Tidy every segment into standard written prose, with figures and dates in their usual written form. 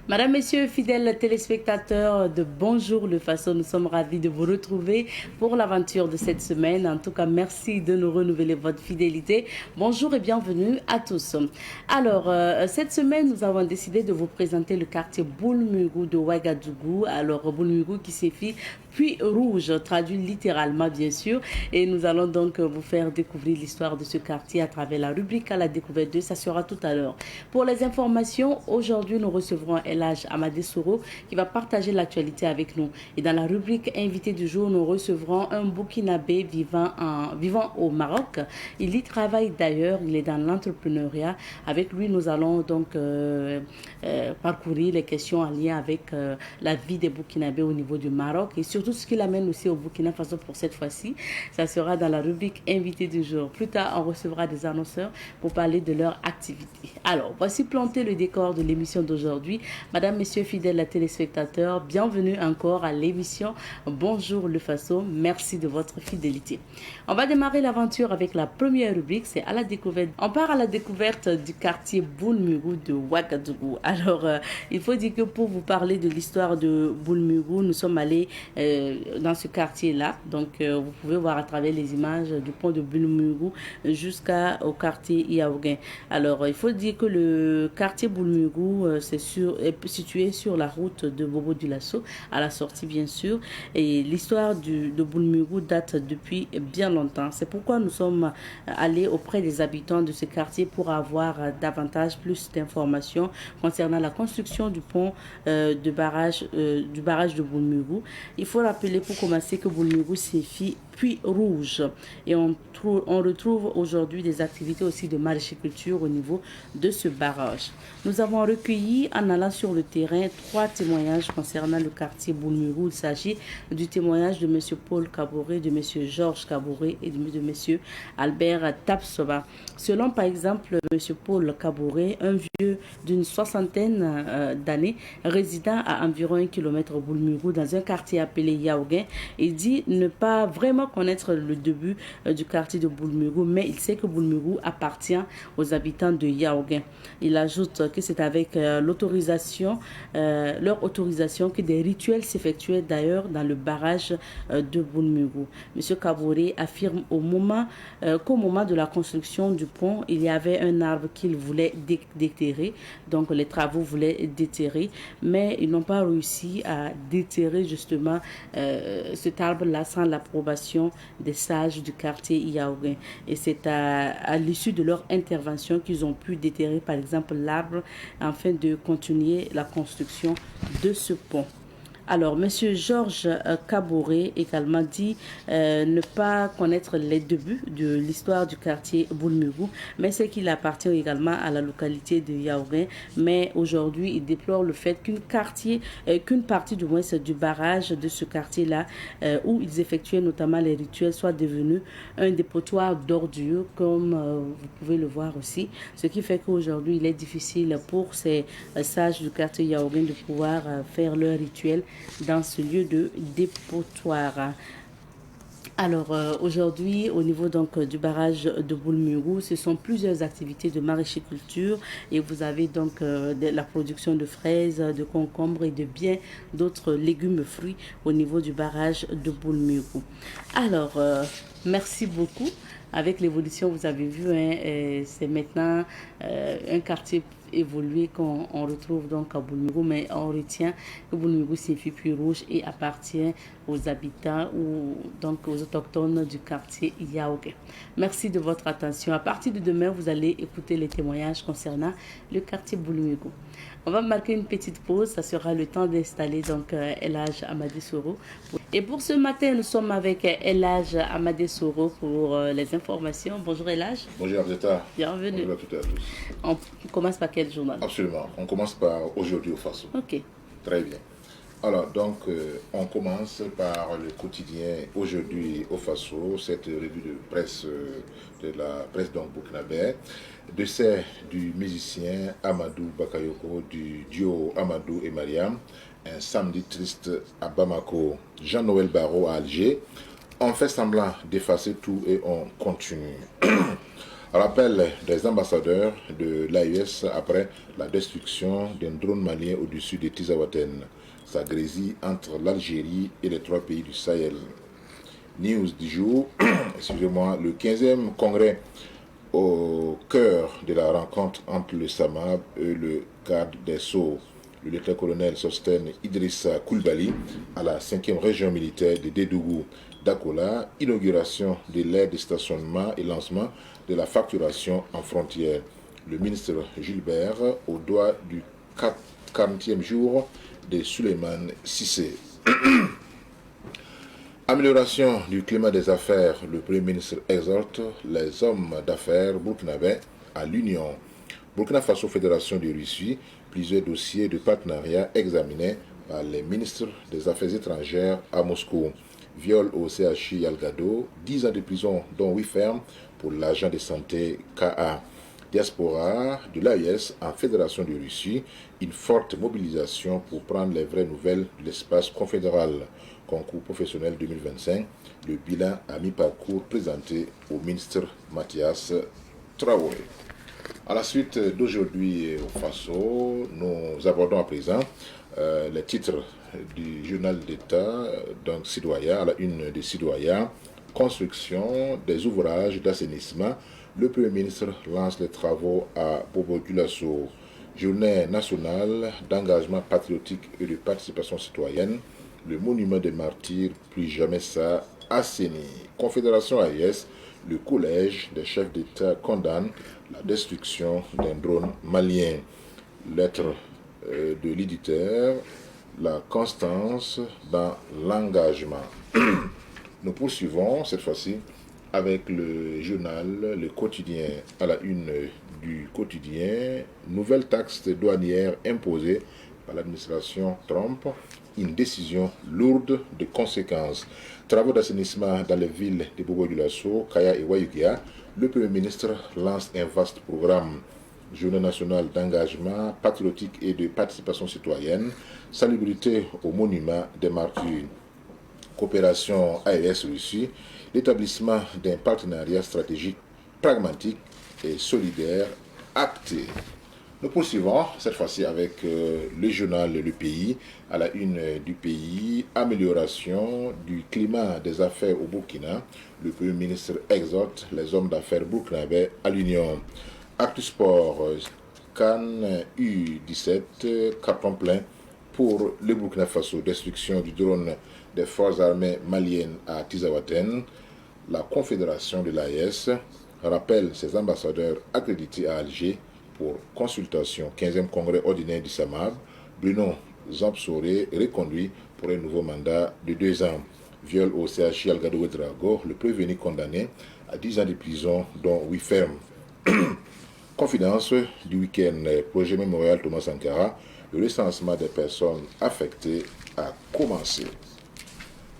Madame, Messieurs, fidèles téléspectateurs de Bonjour le Faso, nous sommes ravis de vous retrouver pour l'aventure de cette semaine. En tout cas, merci de nous renouveler votre fidélité. Bonjour et bienvenue à tous. Alors, cette semaine, nous avons décidé de vous présenter le quartier Boulmurou de Ouagadougou. Alors, Boulmurou qui signifie Puits Rouge, traduit littéralement bien sûr. Et nous allons donc vous faire découvrir l'histoire de ce quartier à travers la rubrique à la découverte de. Ça sera tout à l'heure. Pour les informations, aujourd'hui, nous recevrons Elhadj Amadé Soro qui va partager l'actualité avec nous. Et dans la rubrique invité du jour, nous recevrons un Burkinabé vivant au Maroc. Il y travaille d'ailleurs, il est dans l'entrepreneuriat. Avec lui, nous allons donc parcourir les questions en lien avec la vie des Burkinabés au niveau du Maroc et surtout ce qui l'amène aussi au Burkina Faso pour cette fois-ci. Ça sera dans la rubrique invité du jour. Plus tard, on recevra des annonceurs pour parler de leur activité. Alors, voici planté le décor de l'émission d'aujourd'hui. Madame, Messieurs, fidèles téléspectateurs, bienvenue encore à l'émission Bonjour le Faso. Merci de votre fidélité. On va démarrer l'aventure avec la première rubrique, c'est à la découverte. On part à la découverte du quartier Boulmurou de Ouagadougou. Alors, il faut dire que pour vous parler de l'histoire de Boulmurou, nous sommes allés dans ce quartier-là. Donc, vous pouvez voir à travers les images du pont de Boulmurou jusqu'au quartier Yaoguin. Alors, il faut dire que le quartier Boulmurou, est situé sur la route de Bobo Dioulasso, à la sortie bien sûr. Et l'histoire de Boulmurou date depuis bien longtemps. C'est pourquoi nous sommes allés auprès des habitants de ce quartier pour avoir plus d'informations concernant la construction du pont du barrage de Boulmurou. Il faut rappeler pour commencer que Boulmurou signifie Puits Rouge. Et on retrouve aujourd'hui des activités aussi de maraîchiculture au niveau de ce barrage. Nous avons recueilli en allant sur le terrain 3 témoignages concernant le quartier Boulmurou. Il s'agit du témoignage de M. Paul Kaboré, de M. Georges Kaboré et de M. Albert Tapsoba. Selon par exemple M. Paul Kaboré, un vieux d'une soixantaine d'années résidant à environ 1 km au Boulmurou dans un quartier appelé Yaoguin, il dit ne pas vraiment connaître le début du quartier de Boulmurou, mais il sait que Boulmurou appartient aux habitants de Yaoguin. Il ajoute que c'est avec leur autorisation que des rituels s'effectuaient d'ailleurs dans le barrage de Boulmurou. M. Kaboré affirme qu'au moment de la construction du pont, il y avait un arbre qu'il voulait déterrer, donc les travaux voulaient déterrer, mais ils n'ont pas réussi à déterrer justement cet arbre-là sans l'approbation des sages du quartier Yaoguin. Et c'est à l'issue de leur intervention qu'ils ont pu déterrer par exemple l'arbre afin de continuer la construction de ce pont. Alors, M. Georges Kaboré également dit ne pas connaître les débuts de l'histoire du quartier Boulmurou, mais c'est qu'il appartient également à la localité de Yaoguin. Mais aujourd'hui, il déplore le fait qu'une partie du moins du barrage de ce quartier-là, où ils effectuaient notamment les rituels, soit devenu un dépotoir d'ordures, comme vous pouvez le voir aussi. Ce qui fait qu'aujourd'hui, il est difficile pour ces sages du quartier Yaoguin de pouvoir faire leurs rituels dans ce lieu de dépotoir. Alors aujourd'hui, au niveau donc du barrage de Boulmurou, ce sont plusieurs activités de maraîchiculture et vous avez donc la production de fraises, de concombres et de bien d'autres légumes et fruits au niveau du barrage de Boulmurou. Alors, merci beaucoup. Avec l'évolution, vous avez vu, c'est maintenant un quartier évolué qu'on retrouve donc à Boulmurou, mais on retient que Boulmurou signifie Puits Rouge et appartient aux habitants ou donc aux autochtones du quartier Yaoguin. Merci de votre attention. À partir de demain, vous allez écouter les témoignages concernant le quartier Boulmurou. On va marquer une petite pause, ça sera le temps d'installer donc Elhadj Amadé Soro. Et pour ce matin, nous sommes avec Elhadj Amadé Soro pour les informations. Bonjour Elhadj. Bonjour Abdeta. Bienvenue. Bonjour à toutes et à tous. On commence par quel journal? Absolument. On commence par aujourd'hui au Faso. Ok. Très bien. Alors, donc, on commence par le quotidien aujourd'hui au Faso, cette revue de presse de la presse donc burkinabé, décès du musicien Amadou Bakayoko du duo Amadou et Mariam, un samedi triste à Bamako, Jean-Noël Barrot à Alger. On fait semblant d'effacer tout et on continue. Rappel des ambassadeurs de l'AES après la destruction d'un drone malien au-dessus de Tizawaten. Ça grésille entre l'Algérie et les 3 pays du Sahel. News du jour, excusez-moi, le 15e congrès au cœur de la rencontre entre le SAMAB et le cadre des Sceaux. Le lieutenant-colonel Sosten Idrissa Koulibaly à la 5e région militaire de Dédougou d'Akola, inauguration de l'aire de stationnement et lancement de la facturation en frontière. Le ministre Gilbert au doigt du 40e jour de Souleymane Cissé. Amélioration du climat des affaires, le Premier ministre exhorte les hommes d'affaires burkinabés à l'union. Burkina Faso Fédération de Russie, plusieurs dossiers de partenariat examinés par les ministres des Affaires étrangères à Moscou. Viol au CHI Algado, 10 ans de prison dont 8 fermes pour l'agent de santé KA. Diaspora de l'AES en Fédération de Russie, une forte mobilisation pour prendre les vraies nouvelles de l'espace confédéral. Concours professionnel 2025, le bilan à mi-parcours présenté au ministre Mathias Traoré. À la suite d'aujourd'hui au Faso, nous abordons à présent les titres du journal d'État, donc citoyen, à la une des citoyens, construction des ouvrages d'assainissement. Le Premier ministre lance les travaux à Bobo-Dioulasso. Journée nationale d'engagement patriotique et de participation citoyenne. Le monument des martyrs, plus jamais ça, assaini. Confédération AES, le collège des chefs d'État condamne la destruction d'un drone malien. Lettre de l'éditeur, la constance dans l'engagement. Nous poursuivons cette fois-ci avec le journal, le quotidien, à la une du quotidien, nouvelle taxe douanière imposée par l'administration Trump, une décision lourde de conséquences. Travaux d'assainissement dans les villes de Bobo-Dioulasso, Kaya et Wayugia, le Premier ministre lance un vaste programme. Journée nationale d'engagement patriotique et de participation citoyenne, salubrité au monument des martyrs. Coopération AES-Russie, l'établissement d'un partenariat stratégique pragmatique et solidaire acté. Nous poursuivons cette fois-ci avec le journal Le Pays, à la une du pays, amélioration du climat des affaires au Burkina. Le Premier ministre exhorte les hommes d'affaires burkinabés à l'union. Actu Sport, Cannes U17, carton plein pour le Burkina Faso, destruction du drone des forces armées maliennes à Tizawaten. La Confédération de l'AES rappelle ses ambassadeurs accrédités à Alger pour consultation. 15e congrès ordinaire du SAMAB. Bruno Zampsoré reconduit pour un nouveau mandat de 2 ans. Viol au CHI Algado Drago, le prévenu condamné à 10 ans de prison, dont 8 fermes. Confidence du week-end, projet mémorial Thomas Sankara, le recensement des personnes affectées a commencé.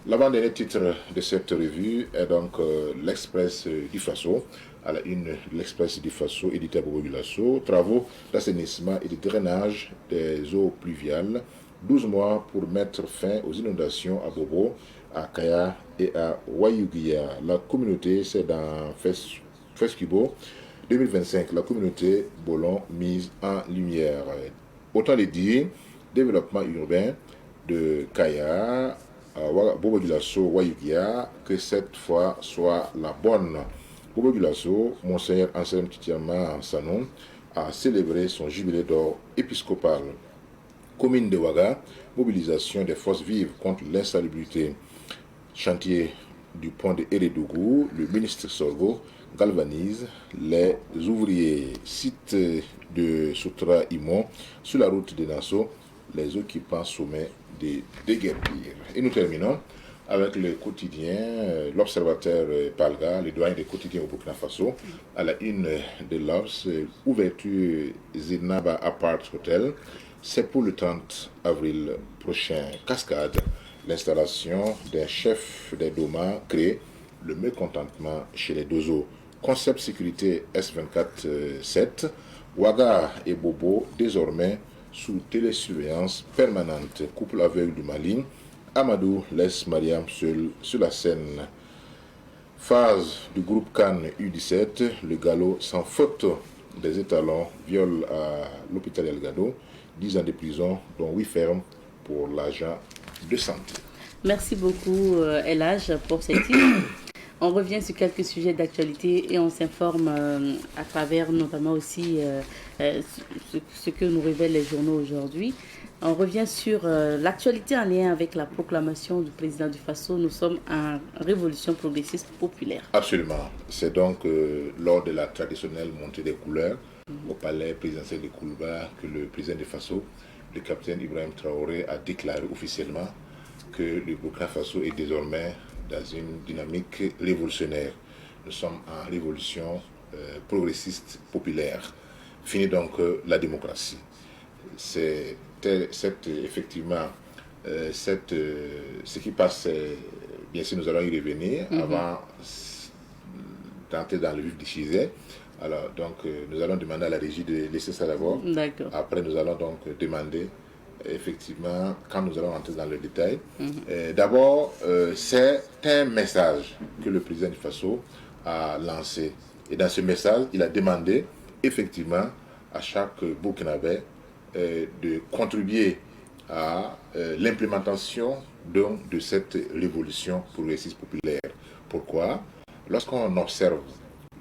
L'avant-dernier titre de cette revue est donc l'Express du Faso, à la une de l'Express du Faso, édité à Bobo-Dioulasso, travaux d'assainissement et de drainage des eaux pluviales, 12 mois pour mettre fin aux inondations à Bobo, à Kaya et à Wayugia. La communauté, c'est dans Fesquibo 2025, la communauté Bolon mise en lumière. Autant les dire, développement urbain de Kaya, Bobo-Dioulasso, Wayugia, que cette fois soit la bonne. Bobo-Dioulasso, Monseigneur Anselme Titiama Sanon, a célébré son jubilé d'or épiscopal. Commune de Ouaga, mobilisation des forces vives contre l'insalubrité. Chantier du pont de Hérédougou, le ministre Sorgo galvanise les ouvriers. Site de Soutra Imon, sur la route de Nassau, les occupants sommet de déguerpir. Et nous terminons avec le quotidien, l'Observateur Palga, le doyen des quotidiens au Burkina Faso, à la une de l'Obs, ouverture Zinaba Apart Hotel, c'est pour le 30 avril prochain. Cascade, l'installation d'un chef des Doma crée le mécontentement chez les Dozo. Concept sécurité S24-7, Ouaga et Bobo désormais sous télésurveillance permanente. Couple aveugle du Mali, Amadou laisse Mariam seul sur la scène. Phase du groupe Cannes U17, le galop sans faute des étalons, viol à l'hôpital El Gado, 10 ans de prison, dont 8 fermes pour l'agent de santé. Merci beaucoup, Elage, pour cette titre. On revient sur quelques sujets d'actualité et on s'informe à travers notamment aussi ce que nous révèlent les journaux aujourd'hui. On revient sur l'actualité en lien avec la proclamation du président du Faso. Nous sommes en révolution progressiste populaire. Absolument. C'est donc lors de la traditionnelle montée des couleurs au palais présidentiel de Koulouba que le président du Faso, le capitaine Ibrahim Traoré, a déclaré officiellement que le Burkina Faso est désormais dans une dynamique révolutionnaire. Nous sommes en révolution progressiste populaire. Fini donc la démocratie. C'est effectivement ce qui passe, bien sûr nous allons y revenir avant d'entrer dans le vif du sujet. Alors donc nous allons demander à la régie de laisser ça d'abord. D'accord. Après nous allons donc demander effectivement, quand nous allons entrer dans le détail. D'abord, c'est un message que le président du Faso a lancé. Et dans ce message, il a demandé effectivement à chaque Burkinabé de contribuer à l'implémentation de cette révolution progressiste populaire. Pourquoi? Lorsqu'on observe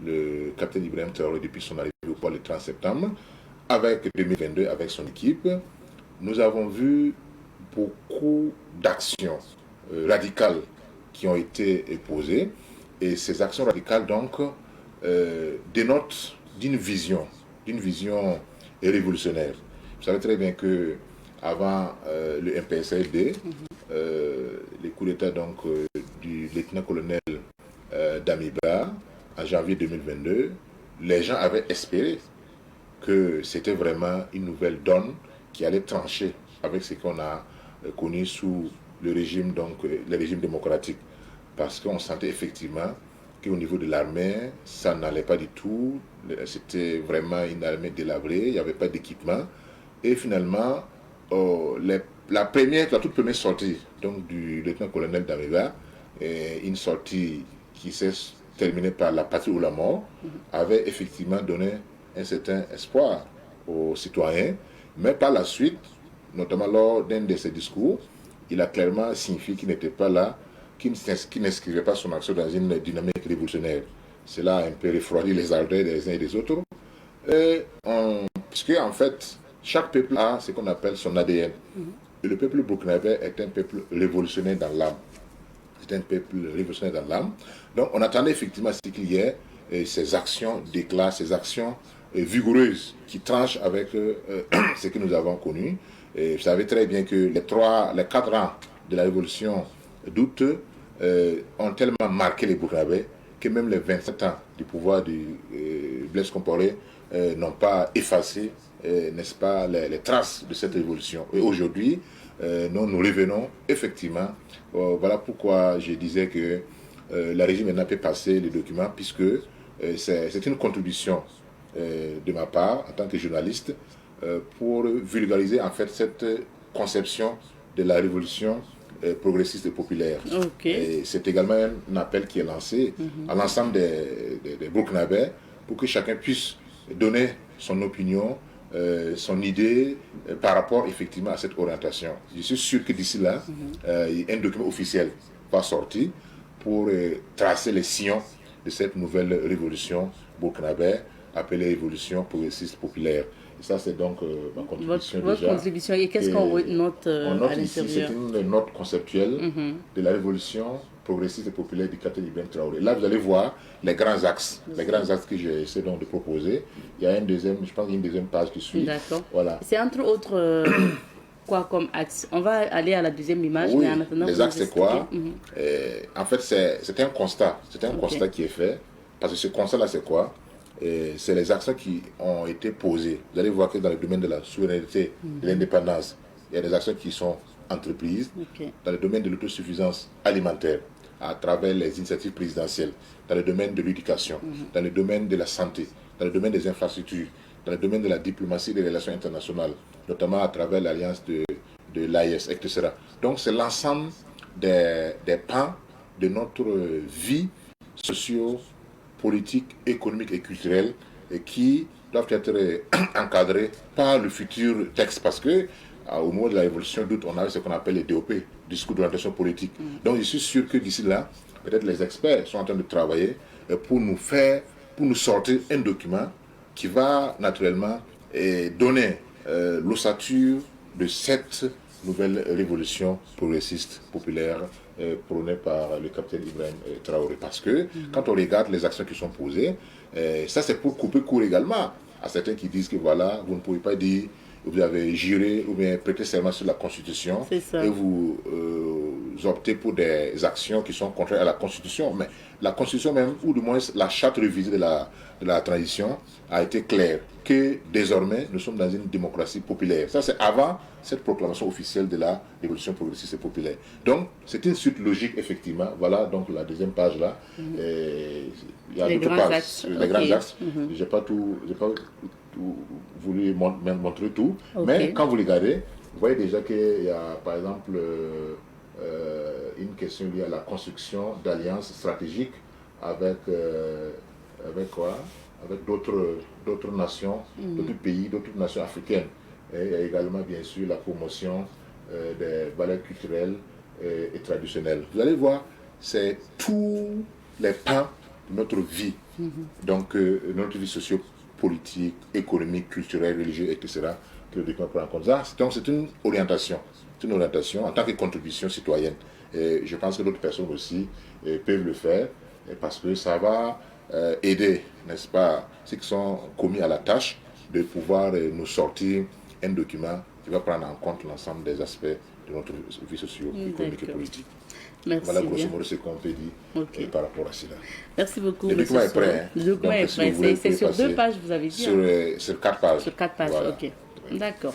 le capitaine Ibrahim Traoré depuis son arrivée au pouvoir le 30 septembre, avec 2022, avec son équipe, nous avons vu beaucoup d'actions radicales qui ont été posées. Et ces actions radicales, donc, dénotent d'une vision révolutionnaire. Vous savez très bien que avant le MPSRD, les coups d'État donc, du lieutenant-colonel Damiba, en janvier 2022, les gens avaient espéré que c'était vraiment une nouvelle donne qui allait trancher avec ce qu'on a connu sous le régime démocratique. Parce qu'on sentait effectivement qu'au niveau de l'armée, ça n'allait pas du tout. C'était vraiment une armée délabrée, il n'y avait pas d'équipement. Et finalement, la toute première sortie donc, du lieutenant-colonel Damiba, une sortie qui s'est terminée par la patrie ou la mort, avait effectivement donné un certain espoir aux citoyens. Mais par la suite, notamment lors d'un de ses discours, il a clairement signifié qu'il n'était pas là, qu'il n'inscrivait pas son action dans une dynamique révolutionnaire. Cela a un peu refroidi les ardeurs des uns et des autres. Puisque en fait, chaque peuple a ce qu'on appelle son ADN. Et le peuple burkinabé est un peuple révolutionnaire dans l'âme. C'est un peuple révolutionnaire dans l'âme. Donc on attendait effectivement ce qu'il y ait ces actions d'éclat, ces actions vigoureuses qui tranchent avec ce que nous avons connu. Et vous savez très bien que les 4 ans de la révolution d'août ont tellement marqué les Burkinabés que même les 27 ans du pouvoir de Blaise Compaoré n'ont pas effacé, n'est-ce pas, les traces de cette révolution. Et aujourd'hui, nous revenons effectivement. Voilà pourquoi je disais que la régie n'a pas passé les documents, puisque c'est une contribution de ma part en tant que journaliste pour vulgariser en fait cette conception de la révolution progressiste et populaire. Okay. C'est également un appel qui est lancé à l'ensemble des Burkinabés pour que chacun puisse donner son opinion, son idée par rapport effectivement à cette orientation. Je suis sûr que d'ici là, un document officiel va sortir pour tracer les sillons de cette nouvelle révolution burkinabé appelée révolution progressiste populaire. Et ça, c'est donc ma contribution. Votre contribution. Et qu'est-ce qu'on note on note à ici, l'intérieur? c'est une note conceptuelle de la révolution progressiste et populaire du capitaine Ibrahim Traoré. Là, vous allez voir les grands axes que j'essaie donc de proposer. Il y a je pense une deuxième page qui suit. D'accord. Voilà. C'est entre autres quoi comme axe? On va aller à la deuxième image, oui, mais en attendant, les axes, c'est quoi? En fait, c'est un constat. C'est un constat qui est fait. Parce que ce constat-là, c'est quoi? C'est les actions qui ont été posées. Vous allez voir que dans le domaine de la souveraineté, de l'indépendance, il y a des actions qui sont entreprises. Dans le domaine de l'autosuffisance alimentaire, à travers les initiatives présidentielles, dans le domaine de l'éducation, dans le domaine de la santé, dans le domaine des infrastructures, dans le domaine de la diplomatie et des relations internationales, notamment à travers l'alliance de l'AES, etc. Donc c'est l'ensemble des pans de notre vie sociaux, politiques, économiques et culturels qui doivent être encadrés par le futur texte parce que au moment de la révolution d'août, on a ce qu'on appelle les DOP, discours d'orientation politique. Donc je suis sûr que d'ici là, peut-être les experts sont en train de travailler pour nous sortir un document qui va naturellement donner l'ossature de cette nouvelle révolution progressiste, populaire, prônée par le capitaine Ibrahim Traoré. Parce que quand on regarde les actions qui sont posées, ça c'est pour couper court également à certains qui disent que voilà, vous ne pouvez pas dire, vous avez juré ou bien prêté serment sur la Constitution et vous optez pour des actions qui sont contraires à la Constitution. Mais la Constitution même, ou du moins la charte révisée de la transition, a été claire que désormais nous sommes dans une démocratie populaire. Ça c'est avant cette proclamation officielle de la révolution progressiste et populaire. Donc c'est une suite logique effectivement. Voilà donc la deuxième page là. Il y a d'autres pages, les grands axes. J'ai pas voulu montrer tout, mais quand vous regardez, vous voyez déjà qu'il y a par exemple une question liée à la construction d'alliances stratégiques avec quoi? Avec d'autres nations, d'autres pays, d'autres nations africaines. Et il y a également bien sûr la promotion des valeurs culturelles et traditionnelles. Vous allez voir, c'est tous les pans de notre vie, donc notre vie sociopolitique, économique, culturelle, religieuse, etc., que le document prend en compte. Donc c'est une orientation en tant que contribution citoyenne. Et je pense que d'autres personnes aussi peuvent le faire parce que ça va aider, n'est-ce pas, ceux qui sont commis à la tâche de pouvoir nous sortir un document qui va prendre en compte l'ensemble des aspects de notre vie socio-économique et politique. Merci. Voilà grosso modo ce qu'on peut dire par rapport à cela. Merci beaucoup. Le document est prêt. Le document est prêt. C'est sur 2 pages, vous avez dit. Sur 4 pages. Sur 4 pages, voilà. Ok. D'accord.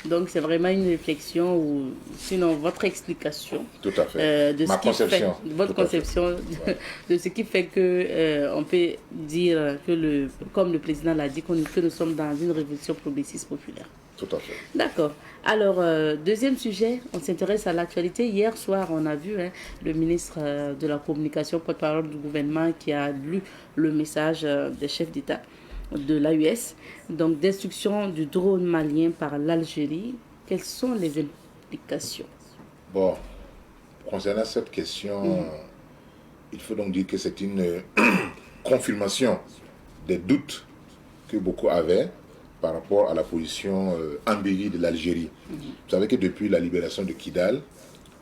Donc c'est vraiment une réflexion ou sinon votre explication. Tout à fait. De ma conception. Votre conception de ce qui fait que on peut dire que comme le président l'a dit, que nous sommes dans une révolution progressiste populaire. Tout à fait. D'accord. Alors, deuxième sujet, on s'intéresse à l'actualité. Hier soir, on a vu le ministre de la Communication, porte-parole du gouvernement, qui a lu le message des chefs d'État de l'AUS, donc destruction du drone malien par l'Algérie. Quelles sont les implications? Bon, concernant cette question, il faut donc dire que c'est une confirmation des doutes que beaucoup avaient par rapport à la position ambiguë de l'Algérie. Vous savez que depuis la libération de Kidal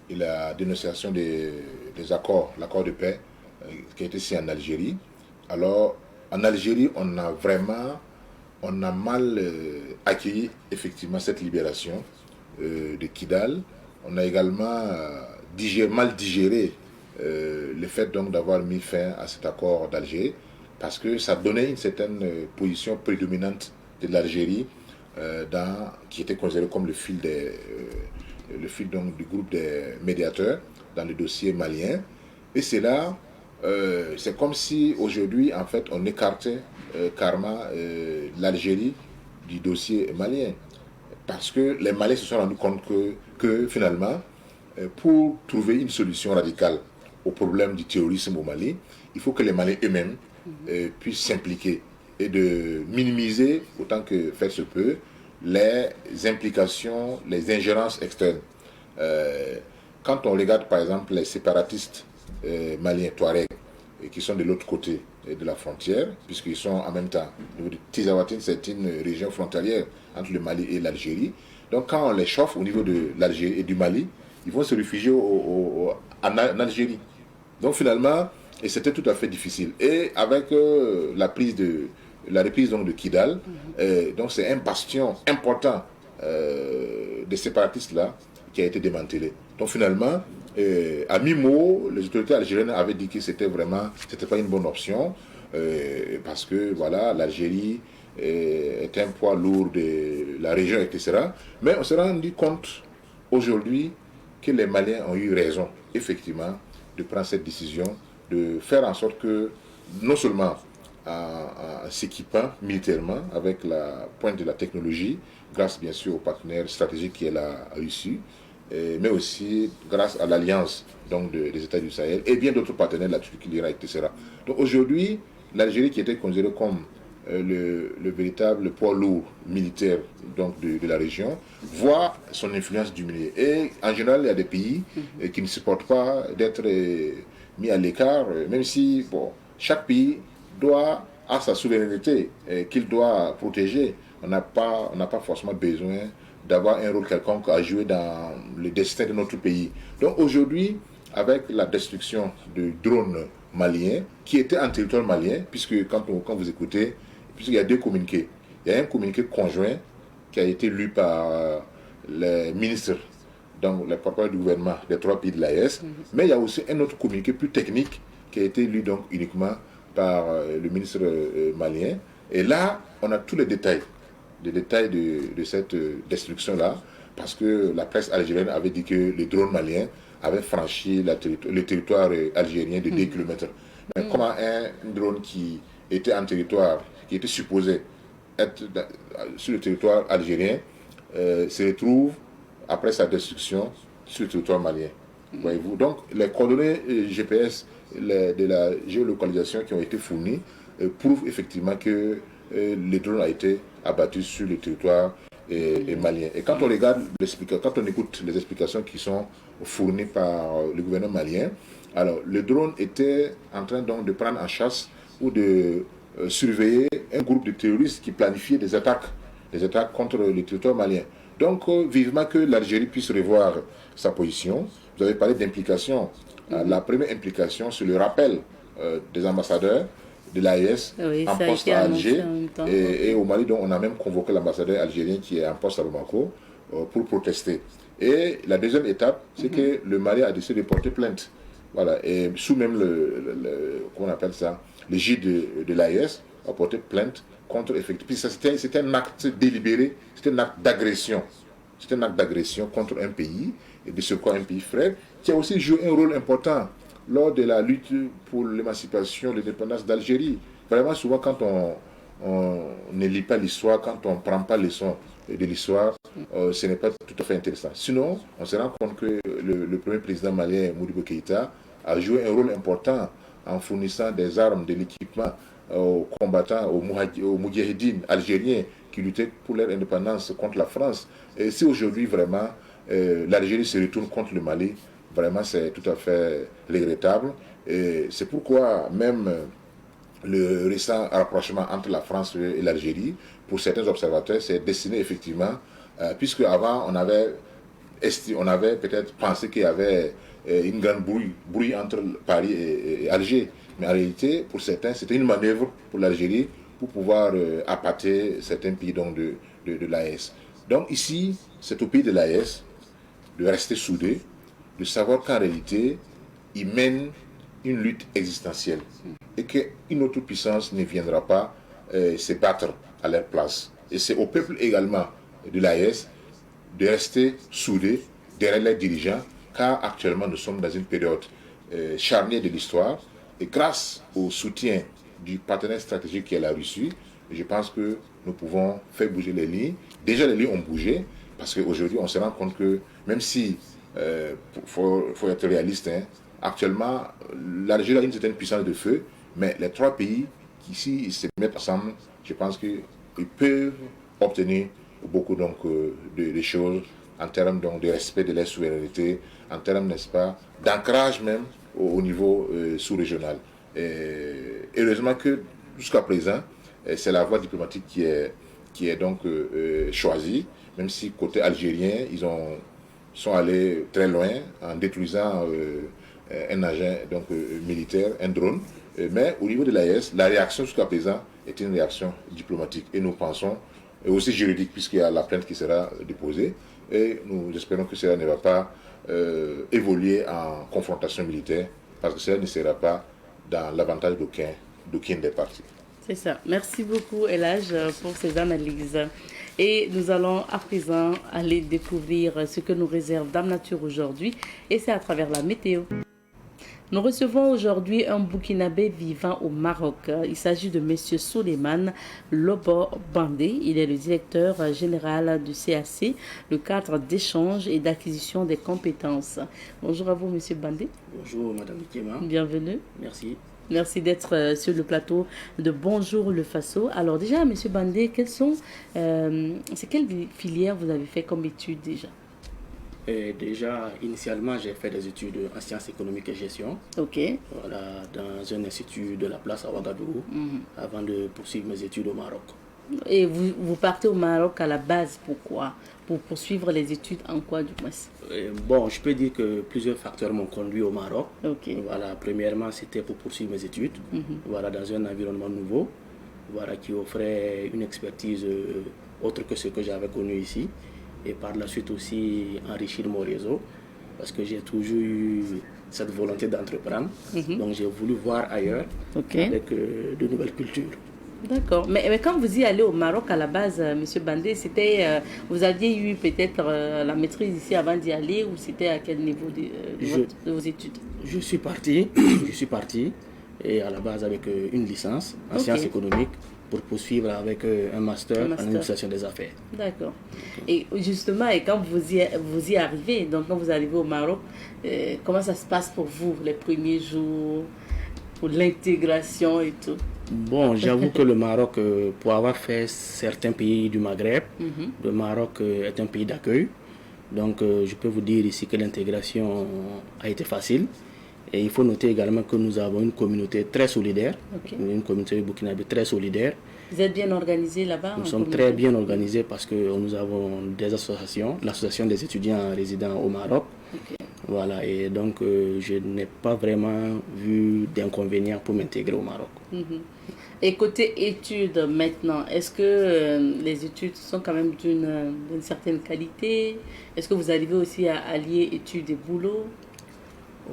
et la dénonciation des accords, l'accord de paix qui a été signé en Algérie, alors en Algérie, on a mal accueilli effectivement cette libération de Kidal. On a également mal digéré le fait donc d'avoir mis fin à cet accord d'Alger parce que ça donnait une certaine position prédominante de l'Algérie qui était considéré comme le fil donc, du groupe des médiateurs dans le dossier malien. Et c'est là, c'est comme si aujourd'hui, en fait, on écartait carrément l'Algérie du dossier malien. Parce que les Maliens se sont rendus compte que finalement, pour trouver une solution radicale au problème du terrorisme au Mali, il faut que les Maliens eux-mêmes puissent s'impliquer et de minimiser autant que faire se peut les implications, les ingérences externes. Quand on regarde par exemple les séparatistes maliens Touareg qui sont de l'autre côté de la frontière, puisqu'ils sont en même temps, au niveau de Tizawatin, c'est une région frontalière entre le Mali et l'Algérie. Donc quand on les chauffe au niveau de l'Algérie et du Mali, ils vont se réfugier en Algérie. Donc finalement, et c'était tout à fait difficile. Et avec la reprise donc, de Kidal, donc c'est un bastion important des séparatistes là qui a été démantelé. Donc finalement, à mi-mot, les autorités algériennes avaient dit que c'était pas une bonne option parce que voilà, l'Algérie est un poids lourd de la région, etc. Mais on s'est rendu compte aujourd'hui que les Maliens ont eu raison, effectivement, de prendre cette décision, de faire en sorte que, non seulement en s'équipant militairement avec la pointe de la technologie, grâce bien sûr aux partenaires stratégiques qui est la Russie, mais aussi grâce à l'alliance donc des États du Sahel et bien d'autres partenaires, la Turquie, l'Iran, etc. Donc aujourd'hui, l'Algérie qui était considérée comme le véritable poids lourd militaire donc de la région, voit son influence diminuer. Et en général, il y a des pays qui ne supportent pas d'être mis à l'écart, même si bon, chaque pays doit à sa souveraineté qu'il doit protéger. On n'a pas forcément besoin d'avoir un rôle quelconque à jouer dans le destin de notre pays. Donc aujourd'hui, avec la destruction du drone malien, qui était en territoire malien, puisque quand vous écoutez, puisqu'il y a deux communiqués, il y a un communiqué conjoint qui a été lu par les ministres, donc les porte-parole du gouvernement des trois pays de l'AES, mais il y a aussi un autre communiqué plus technique qui a été lu donc uniquement par le ministre malien. Et là, on a tous les détails de cette destruction-là, parce que la presse algérienne avait dit que les drones maliens avaient franchi le territoire algérien de 2 km. Mais comment un drone qui était en territoire, qui était supposé être sur le territoire algérien, se retrouve, après sa destruction, sur le territoire malien? Voyez-vous. Donc, les coordonnées GPS de la géolocalisation qui ont été fournies prouvent effectivement que le drone a été abattu sur le territoire malien. Et quand on regarde quand on écoute les explications qui sont fournies par le gouvernement malien, alors le drone était en train donc de prendre en chasse ou de surveiller un groupe de terroristes qui planifiaient des attaques contre le territoire malien. Donc, vivement que l'Algérie puisse revoir sa position. Vous avez parlé d'implication. La première implication, c'est le rappel des ambassadeurs de l'AES en poste à Alger et au Mali. Donc, on a même convoqué l'ambassadeur algérien qui est en poste à Bamako pour protester. Et la deuxième étape, c'est que le Mali a décidé de porter plainte. Voilà, et sous même comment on appelle ça, l'égide de l'AES, a porté plainte contre effectivement. C'était un acte délibéré, c'était un acte d'agression. C'était un acte d'agression contre un pays, et de ce quoi un pays frère, qui a aussi joué un rôle important lors de la lutte pour l'émancipation, l'indépendance d'Algérie. Vraiment, souvent, quand on ne lit pas l'histoire, quand on ne prend pas leçon de l'histoire, ce n'est pas tout à fait intéressant. Sinon, on se rend compte que le premier président malien, Modibo Keïta, a joué un rôle important en fournissant des armes, de l'équipement aux combattants, aux moudjahidines algériens qui luttaient pour leur indépendance contre la France. Et si aujourd'hui, vraiment, l'Algérie se retourne contre le Mali, vraiment, c'est tout à fait regrettable. Et c'est pourquoi même le récent rapprochement entre la France et l'Algérie, pour certains observateurs, c'est destiné effectivement, puisque avant on avait peut-être pensé qu'il y avait une grande brouille entre Paris et Alger. Mais en réalité, pour certains, c'était une manœuvre pour l'Algérie pour pouvoir appâter certains pays donc, de l'AES. Donc ici, c'est au pays de l'AES de rester soudés, de savoir qu'en réalité, ils mènent une lutte existentielle et qu'une autre puissance ne viendra pas se battre à leur place. Et c'est au peuple également de l'AES de rester soudés derrière les dirigeants, car actuellement nous sommes dans une période charnière de l'histoire, et grâce au soutien du partenaire stratégique qui est la Russie, je pense que nous pouvons faire bouger les lignes. Déjà les lignes ont bougé, parce qu'aujourd'hui on se rend compte que même si, faut être réaliste, hein, actuellement l'Algérie a une certaine puissance de feu, mais les trois pays qui ici ils se mettent ensemble, je pense qu'ils peuvent obtenir beaucoup donc, de choses en termes donc, de respect de la souveraineté, en termes, n'est-ce pas, d'ancrage même au niveau sous-régional. Heureusement que jusqu'à présent, c'est la voie diplomatique qui est donc choisie, même si côté algérien, sont allés très loin en détruisant un agent donc, militaire, un drone. Mais au niveau de l'AES, la réaction jusqu'à présent est une réaction diplomatique. Et nous pensons, et aussi juridique, puisqu'il y a la plainte qui sera déposée. Et nous espérons que cela ne va pas évoluer en confrontation militaire, parce que cela ne sera pas dans l'avantage d'aucune des parties. C'est ça. Merci beaucoup, Elhaj, pour ces analyses. Et nous allons à présent aller découvrir ce que nous réserve Dame Nature aujourd'hui. Et c'est à travers la météo. Nous recevons aujourd'hui un Burkinabé vivant au Maroc. Il s'agit de M. Souleymane Lobo Bandé. Il est le directeur général du CAC, le cadre d'échange et d'acquisition des compétences. Bonjour à vous, M. Bandé. Bonjour, Madame Kema. Bienvenue. Merci. Merci d'être sur le plateau de Bonjour le Faso. Alors déjà, M. Bandé, c'est quelle filière vous avez fait comme études déjà? Déjà, initialement, j'ai fait des études en sciences économiques et gestion. Ok. Voilà, dans un institut de la place à Ouagadougou, avant de poursuivre mes études au Maroc. Et vous partez au Maroc à la base, pourquoi? Pour poursuivre les études en quoi du moins? Bon, je peux dire que plusieurs facteurs m'ont conduit au Maroc. Ok. Voilà, premièrement, c'était pour poursuivre mes études. Voilà, dans un environnement nouveau, voilà, qui offrait une expertise autre que ce que j'avais connu ici. Et par la suite aussi enrichir mon réseau, parce que j'ai toujours eu cette volonté d'entreprendre. Donc j'ai voulu voir ailleurs avec de nouvelles cultures. D'accord. Mais quand vous y allez au Maroc à la base, M. Bandé, vous aviez eu peut-être la maîtrise ici avant d'y aller, ou c'était à quel niveau de vos études? Je suis parti, et à la base avec une licence en sciences économiques, pour poursuivre avec un master en administration des affaires. D'accord. Et justement, quand vous y arrivez, donc quand vous arrivez au Maroc, comment ça se passe pour vous les premiers jours, pour l'intégration et tout? Bon, j'avoue que le Maroc, pour avoir fait certains pays du Maghreb, le Maroc est un pays d'accueil. Donc je peux vous dire ici que l'intégration a été facile. Et il faut noter également que nous avons une communauté très solidaire, une communauté burkinabé très solidaire. Vous êtes bien organisés là-bas? Nous sommes très bien organisés parce que nous avons des associations, l'association des étudiants résidant au Maroc. Voilà, et donc je n'ai pas vraiment vu d'inconvénients pour m'intégrer au Maroc. Et côté études maintenant, est-ce que les études sont quand même d'une certaine qualité? Est-ce que vous arrivez aussi à allier études et boulot?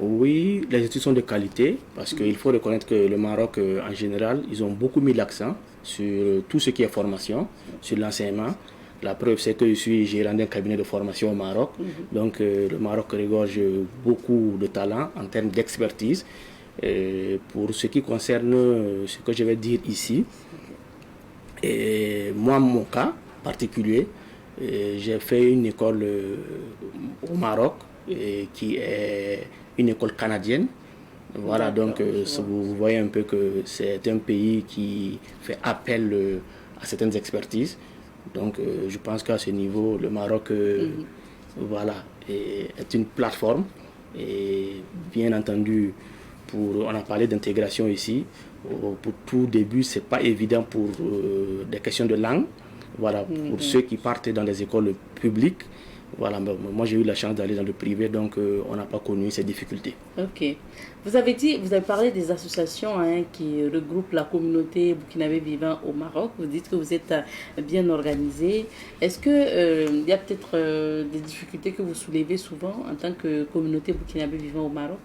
Oui, les études sont de qualité parce qu'il faut reconnaître que le Maroc, en général, ils ont beaucoup mis l'accent sur tout ce qui est formation, sur l'enseignement. La preuve, c'est que je suis gérant d'un cabinet de formation au Maroc. Donc, le Maroc regorge beaucoup de talents en termes d'expertise. Pour ce qui concerne ce que je vais dire ici, moi, mon cas particulier, j'ai fait une école au Maroc qui est une école canadienne. Voilà, donc vous voyez un peu que c'est un pays qui fait appel à certaines expertises. Donc je pense qu'à ce niveau, le Maroc voilà, est une plateforme. Et bien entendu, on a parlé d'intégration ici. Pour tout début, ce n'est pas évident pour des questions de langue. Voilà, pour ceux qui partent dans des écoles publiques. Voilà, moi j'ai eu la chance d'aller dans le privé, donc on n'a pas connu ces difficultés. Ok. Vous avez parlé des associations qui regroupent la communauté burkinabé vivant au Maroc. Vous dites que vous êtes bien organisé. Est-ce qu'il y a peut-être des difficultés que vous soulevez souvent en tant que communauté burkinabé vivant au Maroc?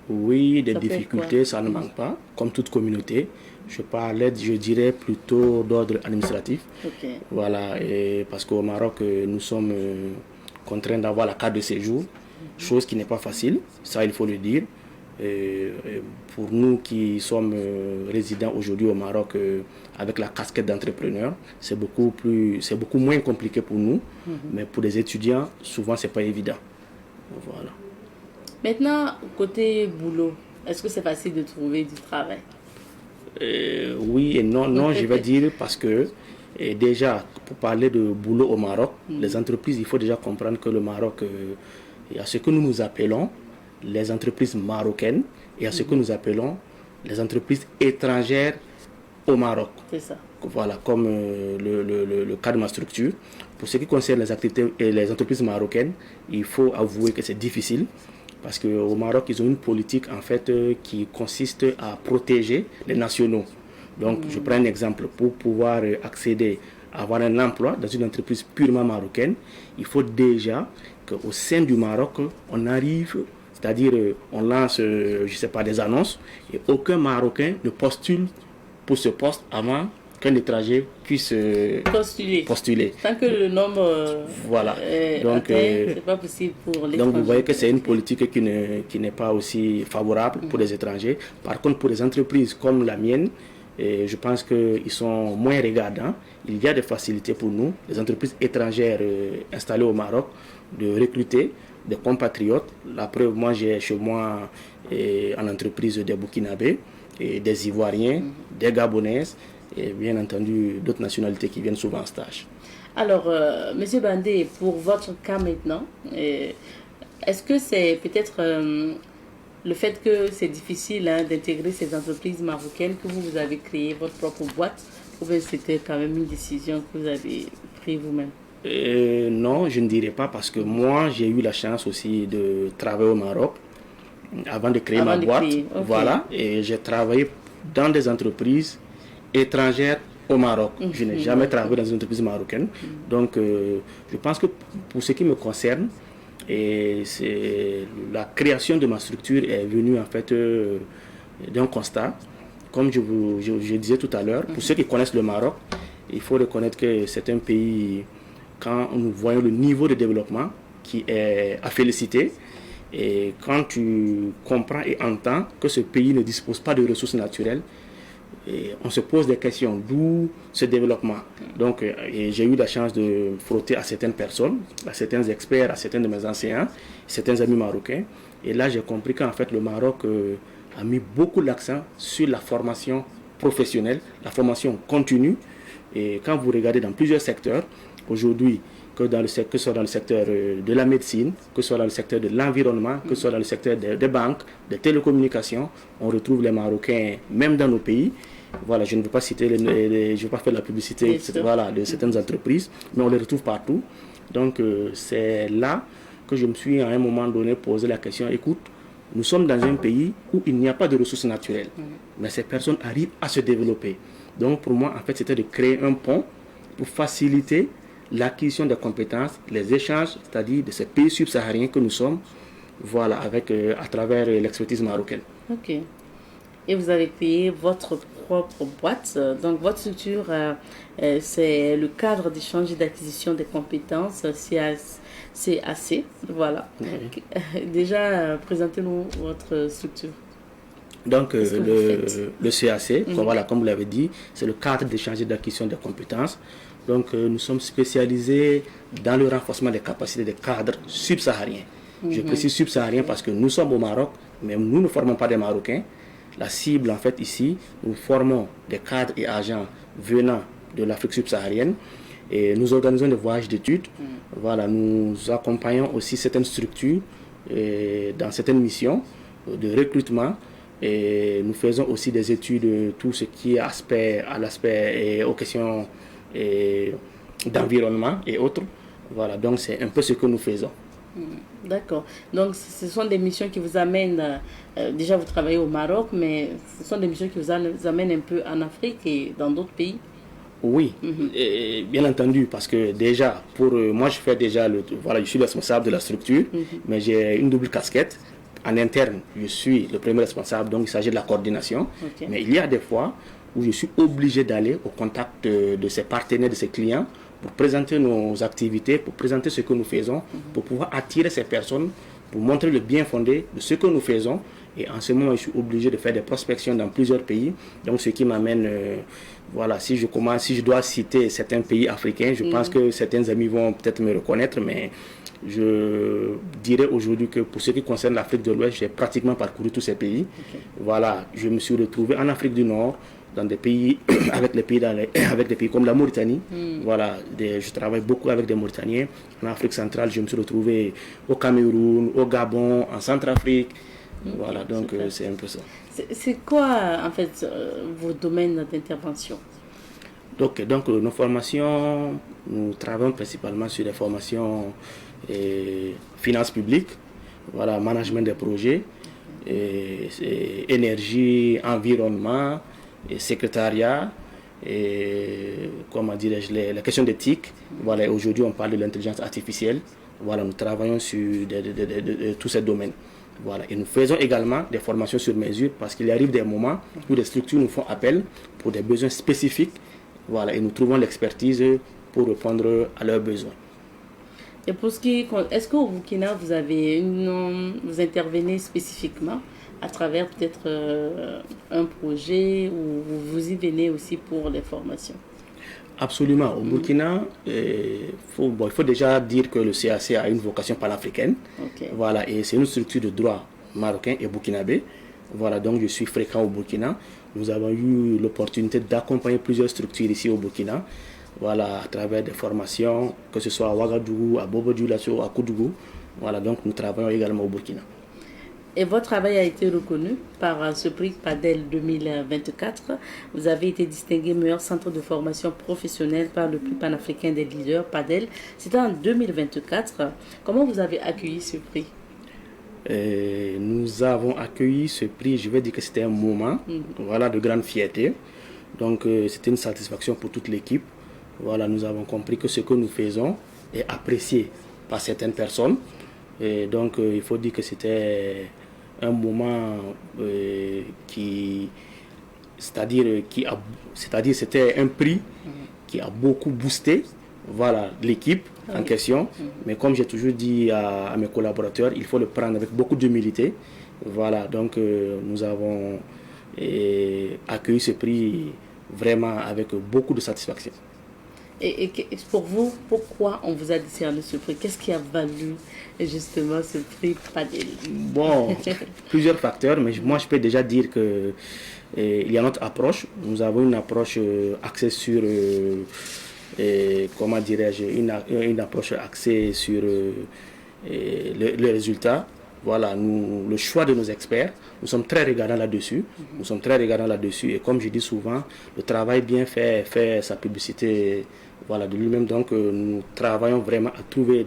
Oui, des difficultés, ça ne manque pas, comme toute communauté. Je dirais plutôt d'ordre administratif. Voilà, parce qu'au Maroc, nous sommes contraints d'avoir la carte de séjour, chose qui n'est pas facile, ça il faut le dire. Pour nous qui sommes résidents aujourd'hui au Maroc avec la casquette d'entrepreneur, c'est beaucoup moins compliqué pour nous, mais pour les étudiants, souvent c'est pas évident. Voilà. Maintenant, côté boulot, est-ce que c'est facile de trouver du travail? Oui et non, je vais dire parce que déjà, pour parler de boulot au Maroc, les entreprises, il faut déjà comprendre que le Maroc, il y a ce que nous appelons les entreprises marocaines et à ce que nous appelons les entreprises étrangères au Maroc. C'est ça. Voilà, comme le cas de ma structure. Pour ce qui concerne les activités et les entreprises marocaines, il faut avouer que c'est difficile. Parce qu'au Maroc, ils ont une politique en fait qui consiste à protéger les nationaux. Donc, je prends un exemple. Pour pouvoir accéder à avoir un emploi dans une entreprise purement marocaine, il faut déjà qu'au sein du Maroc, on arrive, c'est-à-dire on lance, je ne sais pas, des annonces, et aucun Marocain ne postule pour ce poste avant qu'un étranger puisse postuler. Tant que le nombre voilà. Donc, c'est pas possible pour l'étranger. Donc vous voyez que c'est une politique qui n'est pas aussi favorable pour les étrangers. Par contre, pour les entreprises comme la mienne, je pense qu'ils sont moins regardants. Il y a des facilités pour nous, les entreprises étrangères installées au Maroc, de recruter des compatriotes. La preuve, moi j'ai chez moi en entreprise des Burkinabés, et des Ivoiriens, des Gabonaises et bien entendu d'autres nationalités qui viennent souvent en stage. Alors, Monsieur Bandé, pour votre cas maintenant, est-ce que c'est peut-être le fait que c'est difficile d'intégrer ces entreprises marocaines que vous avez créé votre propre boîte, ou bien c'était quand même une décision que vous avez prise vous-même? Non, je ne dirais pas, parce que moi j'ai eu la chance aussi de travailler au Maroc avant de créer ma boîte. Okay. Voilà, et j'ai travaillé dans des entreprises étrangères au Maroc. Je n'ai jamais travaillé dans une entreprise marocaine. Donc je pense que pour ce qui me concerne, la création de ma structure est venue en fait d'un constat. Comme je disais tout à l'heure, pour ceux qui connaissent le Maroc, il faut reconnaître que c'est un pays, quand nous voyons le niveau de développement qui est à féliciter, et quand tu comprends et entends que ce pays ne dispose pas de ressources naturelles, et on se pose des questions, d'où ce développement. Donc j'ai eu la chance de frotter à certaines personnes, à certains experts, à certains de mes enseignants, certains amis marocains. Et là j'ai compris qu'en fait le Maroc a mis beaucoup l'accent sur la formation professionnelle, la formation continue. Et quand vous regardez dans plusieurs secteurs, aujourd'hui, que ce soit dans le secteur de la médecine, que ce soit dans le secteur de l'environnement, que ce soit dans le secteur des banques, des télécommunications, on retrouve les Marocains, même dans nos pays. Voilà, je ne veux pas citer, je ne veux pas faire la publicité de certaines entreprises, mais on les retrouve partout. Donc c'est là que je me suis à un moment donné posé la question, écoute, nous sommes dans un pays où il n'y a pas de ressources naturelles, mais ces personnes arrivent à se développer. Donc pour moi, en fait, c'était de créer un pont pour faciliter l'acquisition des compétences, les échanges, c'est-à-dire de ces pays subsahariens que nous sommes, voilà, à travers l'expertise marocaine. Ok. Et vous avez créé votre propre boîte. Donc votre structure, c'est le cadre d'échange et d'acquisition des compétences, CAC. Voilà. Oui. Déjà, présentez-nous votre structure. Donc le CAC, voilà, comme vous l'avez dit, c'est le cadre d'échange et d'acquisition des compétences. Donc nous sommes spécialisés dans le renforcement des capacités des cadres subsahariens. Je précise subsahariens parce que nous sommes au Maroc, mais nous ne formons pas des Marocains. La cible en fait ici, nous formons des cadres et agents venant de l'Afrique subsaharienne et nous organisons des voyages d'études. Voilà, nous accompagnons aussi certaines structures dans certaines missions de recrutement. Et nous faisons aussi des études, tout ce qui est aux questions d'environnement et autres. Voilà, donc c'est un peu ce que nous faisons. D'accord. Donc ce sont des missions qui vous amènent, déjà vous travaillez au Maroc, mais ce sont des missions qui vous amènent un peu en Afrique et dans d'autres pays? Oui, et bien entendu, parce que déjà, moi je fais déjà, je suis responsable de la structure, mais j'ai une double casquette. En interne, je suis le premier responsable, donc il s'agit de la coordination. Okay. Mais il y a des fois où je suis obligé d'aller au contact de ces partenaires, de ces clients, pour présenter nos activités, pour présenter ce que nous faisons, pour pouvoir attirer ces personnes, pour montrer le bien fondé de ce que nous faisons. Et en ce moment, je suis obligé de faire des prospections dans plusieurs pays. Donc, ce qui m'amène, voilà, si je dois citer certains pays africains, je pense que certains amis vont peut-être me reconnaître, mais je dirais aujourd'hui que pour ce qui concerne l'Afrique de l'Ouest, j'ai pratiquement parcouru tous ces pays. Okay. Voilà, je me suis retrouvé en Afrique du Nord, dans des pays, avec des pays comme la Mauritanie. Voilà, je travaille beaucoup avec des Mauritaniens. En Afrique centrale, je me suis retrouvé au Cameroun, au Gabon, en Centrafrique. Voilà, donc c'est un peu ça. C'est quoi, en fait, vos domaines d'intervention? Donc nos formations, nous travaillons principalement sur des formations finances publiques, voilà, management des projets, énergie, environnement, secrétariat, comment dirais-je, la question d'éthique. Voilà, aujourd'hui on parle de l'intelligence artificielle. Voilà, nous travaillons sur tous ces domaines. Voilà, et nous faisons également des formations sur mesure parce qu'il arrive des moments où des structures nous font appel pour des besoins spécifiques Voilà, et nous trouvons l'expertise pour répondre à leurs besoins. Et pour ce qui est, est-ce qu'au Burkina, vous intervenez spécifiquement à travers peut-être un projet ou vous y venez aussi pour les formations? Absolument. Au Burkina, il faut déjà dire que le CAC a une vocation panafricaine. Okay. Voilà, et c'est une structure de droit marocain et burkinabé. Voilà, donc je suis fréquent au Burkina. Nous avons eu l'opportunité d'accompagner plusieurs structures ici au Burkina. Voilà, à travers des formations, que ce soit à Ouagadougou, à Bobo-Dioulasso, à Koudougou. Voilà, donc nous travaillons également au Burkina. Et votre travail a été reconnu par ce prix PADEL 2024. Vous avez été distingué meilleur centre de formation professionnelle par le prix panafricain des leaders PADEL. C'était en 2024. Comment vous avez accueilli ce prix? Nous avons accueilli ce prix, je vais dire que c'était un moment voilà, de grande fierté. Donc c'était une satisfaction pour toute l'équipe. Voilà, nous avons compris que ce que nous faisons est apprécié par certaines personnes. Et donc il faut dire que c'était un moment c'est-à-dire c'était un prix qui a beaucoup boosté voilà, l'équipe en question. Mais comme j'ai toujours dit à mes collaborateurs, il faut le prendre avec beaucoup d'humilité. Voilà, donc nous avons accueilli ce prix vraiment avec beaucoup de satisfaction. Et pour vous, pourquoi on vous a décerné ce prix? Qu'est-ce qui a valu justement ce prix PADEL? Bon, plusieurs facteurs, mais moi je peux déjà dire que il y a notre approche. Nous avons une approche axée sur, comment dirais-je, une approche axée sur le résultat. Voilà, le choix de nos experts, nous sommes très regardants là-dessus. Nous sommes très regardants là-dessus. Et comme je dis souvent, le travail bien fait sa publicité voilà, de lui-même. Donc, nous travaillons vraiment à trouver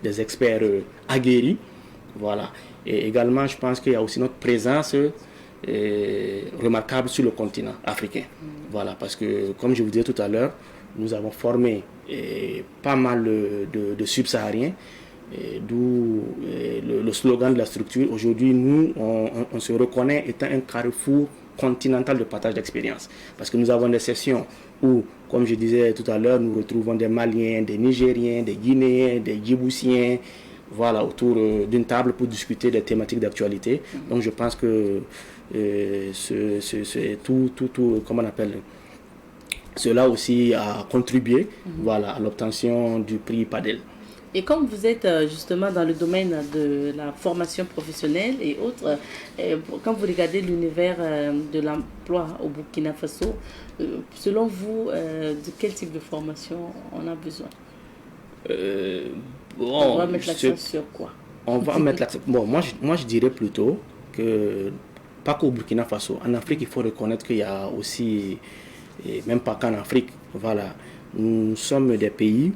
des experts aguerris. Voilà. Et également, je pense qu'il y a aussi notre présence remarquable sur le continent africain. Voilà, parce que, comme je vous disais tout à l'heure, nous avons formé pas mal de subsahariens. D'où le slogan de la structure. Aujourd'hui, nous, on se reconnaît étant un carrefour continental de partage d'expérience. Parce que nous avons des sessions où, comme je disais tout à l'heure, nous retrouvons des Maliens, des Nigériens, des Guinéens, des Djiboutiens, voilà, autour d'une table pour discuter des thématiques d'actualité. Donc je pense que c'est tout, comment on appelle, cela aussi a contribué voilà, à l'obtention du prix PADEL. Et comme vous êtes justement dans le domaine de la formation professionnelle et autres, quand vous regardez l'univers de l'emploi au Burkina Faso, selon vous, de quel type de formation on a besoin? On va mettre l'accent sur quoi? On va mettre l'accent. Bon, moi je dirais plutôt que, pas qu'au Burkina Faso, en Afrique, il faut reconnaître qu'il y a aussi, et même pas qu'en Afrique, voilà, nous sommes des pays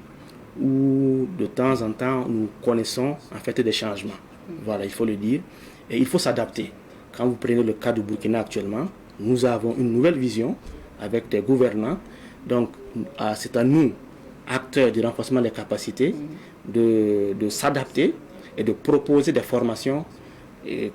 où de temps en temps nous connaissons en fait des changements. Voilà, il faut le dire. Et il faut s'adapter. Quand vous prenez le cas du Burkina actuellement, nous avons une nouvelle vision avec des gouvernants. Donc c'est à nous, acteurs du renforcement des capacités, de s'adapter et de proposer des formations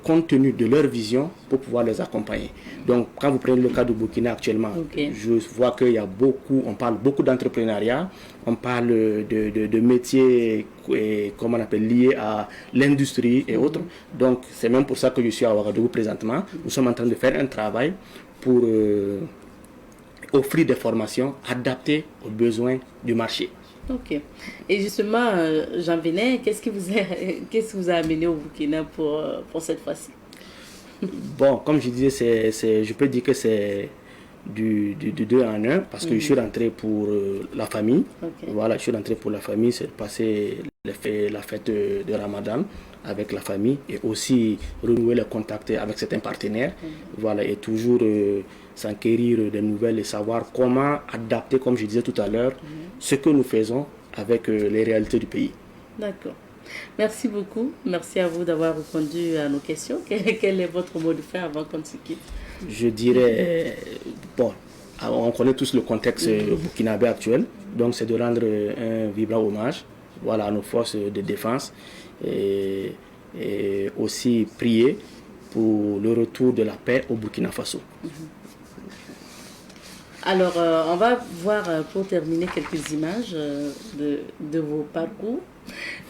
compte tenu de leur vision pour pouvoir les accompagner. Donc quand vous prenez le cas du Burkina actuellement, je vois qu'il y a beaucoup, on parle beaucoup d'entrepreneuriat, on parle de métiers comment on appelle, liés à l'industrie et autres. Donc c'est même pour ça que je suis à Ouagadougou présentement. Nous sommes en train de faire un travail pour offrir des formations adaptées aux besoins du marché. Ok. Et justement, Jean Venet, qu'est-ce qui vous a amené au Burkina pour cette fois-ci? Bon, comme je disais, je peux dire que c'est du 2 en 1 parce que je suis rentré pour la famille. Voilà, je suis rentré pour la famille, c'est passer la fête de Ramadan avec la famille et aussi renouer les contacts avec certains partenaires. Voilà, et toujours s'enquérir des nouvelles et savoir comment adapter, comme je disais tout à l'heure, ce que nous faisons avec les réalités du pays. D'accord. Merci beaucoup. Merci à vous d'avoir répondu à nos questions. Quel est votre mot de fin avant qu'on se quitte? Je dirais, bon, on connaît tous le contexte burkinabé actuel, donc c'est de rendre un vibrant hommage, voilà, à nos forces de défense et aussi prier pour le retour de la paix au Burkina Faso. Alors, on va voir pour terminer quelques images de vos parcours,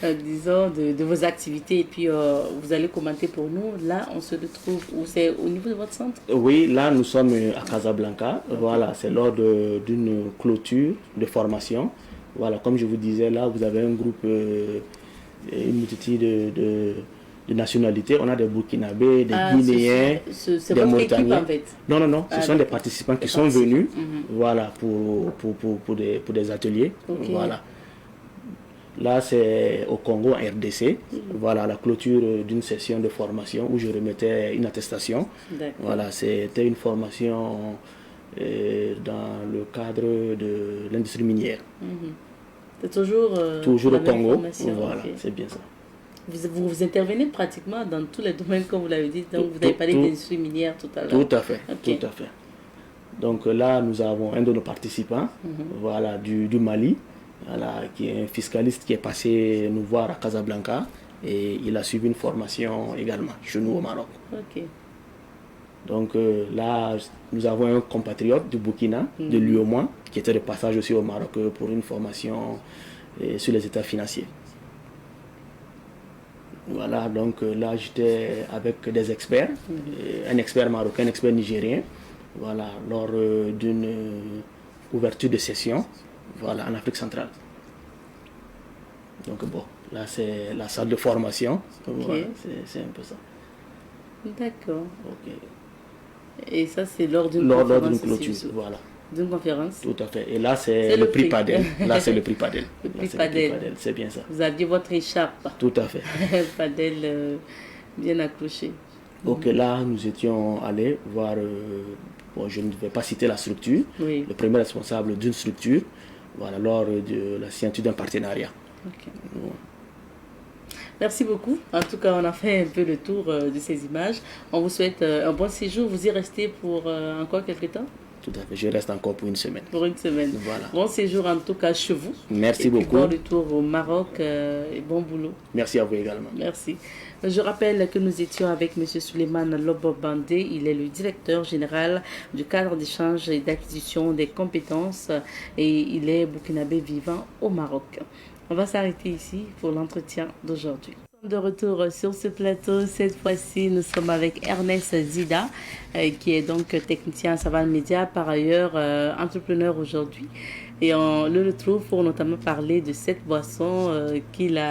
disons, de vos activités. Et puis, vous allez commenter pour nous. Là, on se retrouve où? C'est au niveau de votre centre? Oui, là, nous sommes à Casablanca. Okay. Voilà, c'est lors d'une clôture de formation. Voilà, comme je vous disais, là, vous avez un groupe, une multitude de nationalités. On a des Burkinabés, des Guinéens, des Mauritaniens. En fait. Non, ce sont des participants qui sont venus voilà, pour des ateliers. Okay. Voilà. Là, c'est au Congo, en RDC. Voilà, la clôture d'une session de formation où je remettais une attestation. Voilà, c'était une formation dans le cadre de l'industrie minière. C'est toujours au Congo. Voilà, okay. C'est bien ça. Vous intervenez pratiquement dans tous les domaines, comme vous l'avez dit. Donc, vous avez parlé d'industrie minière tout à l'heure. Tout à fait, okay. Tout à fait. Donc là, nous avons un de nos participants, voilà, du Mali, voilà, qui est un fiscaliste qui est passé nous voir à Casablanca et il a suivi une formation également chez nous au Maroc. Okay. Donc là, nous avons un compatriote du Burkina, de l'UOMOA, qui était de passage aussi au Maroc pour une formation sur les états financiers. Voilà, donc là j'étais avec des experts, un expert marocain, un expert nigérien, voilà, lors d'une ouverture de session, voilà, en Afrique centrale. Donc bon, là c'est la salle de formation, okay. Voilà, c'est un peu ça. D'accord. Okay. Et ça c'est lors d'une clôture, voilà. D'une conférence. Tout à fait. Et là, c'est le prix Padel. Là, c'est le prix Padel. Le prix Padel. C'est bien ça. Vous aviez votre écharpe. Tout à fait. Padel bien accroché. Ok, là, nous étions allés voir, bon, je ne vais pas citer la structure, le premier responsable d'une structure, voilà, lors de la signature d'un partenariat. Okay. Ouais. Merci beaucoup. En tout cas, on a fait un peu le tour de ces images. On vous souhaite un bon séjour. Vous y restez pour encore quelques temps? Tout à fait, je reste encore pour une semaine. Pour une semaine. Voilà. Bon séjour en tout cas chez vous. Merci beaucoup. Bon retour au Maroc et bon boulot. Merci à vous également. Merci. Je rappelle que nous étions avec M. Souleymane Lobo-Bandé. Il est le directeur général du cadre d'échange et d'acquisition des compétences et il est burkinabé vivant au Maroc. On va s'arrêter ici pour l'entretien d'aujourd'hui. De retour sur ce plateau, cette fois-ci nous sommes avec Ernest Zida qui est donc technicien à Savane Média, par ailleurs entrepreneur aujourd'hui, et on le retrouve pour notamment parler de cette boisson qu'il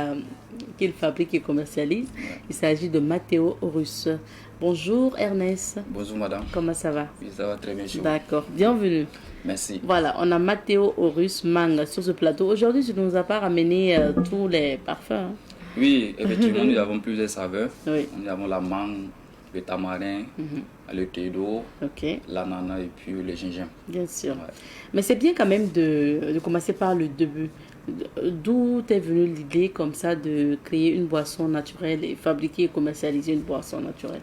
fabrique et commercialise. Il s'agit de Matteo Russe. Bonjour Ernest. Bonjour madame. Comment ça va? Oui, ça va très bien. D'accord, bienvenue. Merci. Voilà, on a Matteo Russe Mang sur ce plateau. Aujourd'hui, tu ne nous as pas ramené tous les parfums. Hein? Oui, effectivement, nous avons plusieurs saveurs. Oui. Nous avons la mangue, le tamarin, le thé d'eau, l'ananas et puis le gingembre. Bien sûr. Ouais. Mais c'est bien quand même de commencer par le début. D'où t'es venue l'idée comme ça de créer une boisson naturelle et fabriquer et commercialiser une boisson naturelle?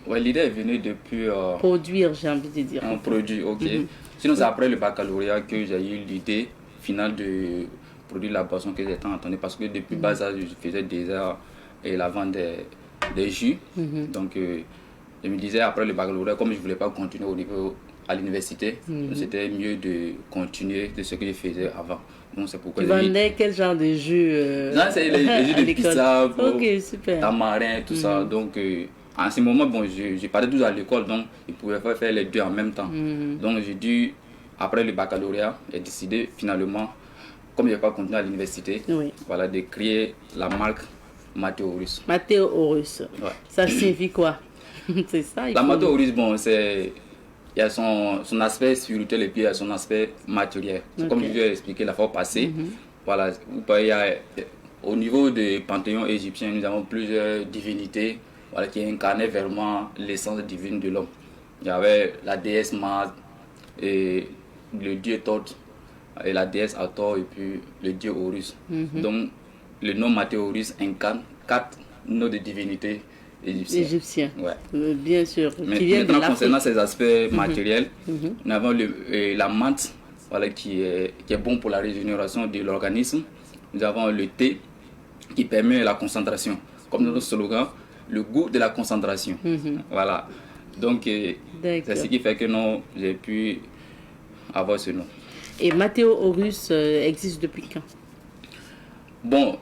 Oui, l'idée est venue depuis... produire, j'ai envie de dire. Un produit, ok. Sinon, c'est après le baccalauréat que j'ai eu l'idée finale de produire la boisson que j'étais entendu, parce que depuis bas âge, je faisais déjà la vente des jus. Donc, je me disais après le baccalauréat, comme je ne voulais pas continuer à l'université, c'était mieux de continuer de ce que je faisais avant. Donc, c'est pourquoi tu vendais quel genre de jus Non, c'est les jus de pizza, super. Tamarin, tout ça. Donc, en ce moment, bon, je parlais toujours à l'école, donc je pouvais pas faire les deux en même temps. Donc, j'ai dû, après le baccalauréat, j'ai décidé finalement, comme je ne vais pas continuer à l'université, voilà, de créer la marque Matteo Russe. Matteo Russe. Ouais. Ça signifie quoi? C'est ça. La Matteo Russe, bon, il y a son aspect spirituel et puis il y a son aspect matériel. Comme je vous ai expliqué la fois passée, voilà, au niveau des panthéons égyptiens, nous avons plusieurs divinités, voilà, qui incarnaient vraiment l'essence divine de l'homme. Il y avait la déesse Maat, et le dieu Thoth, et la déesse Hathor, et puis le dieu Horus. Donc, le nom Matteo Russe incarne 4 noms de divinités égyptiens. Ouais. Bien sûr. Mais maintenant, concernant ces aspects matériels, nous avons la menthe, voilà, qui est bon pour la régénération de l'organisme. Nous avons le thé qui permet la concentration. Comme notre slogan, le goût de la concentration. Voilà. Donc, c'est ce qui fait que j'ai pu avoir ce nom. Et Matteo Horus existe depuis quand? Bon,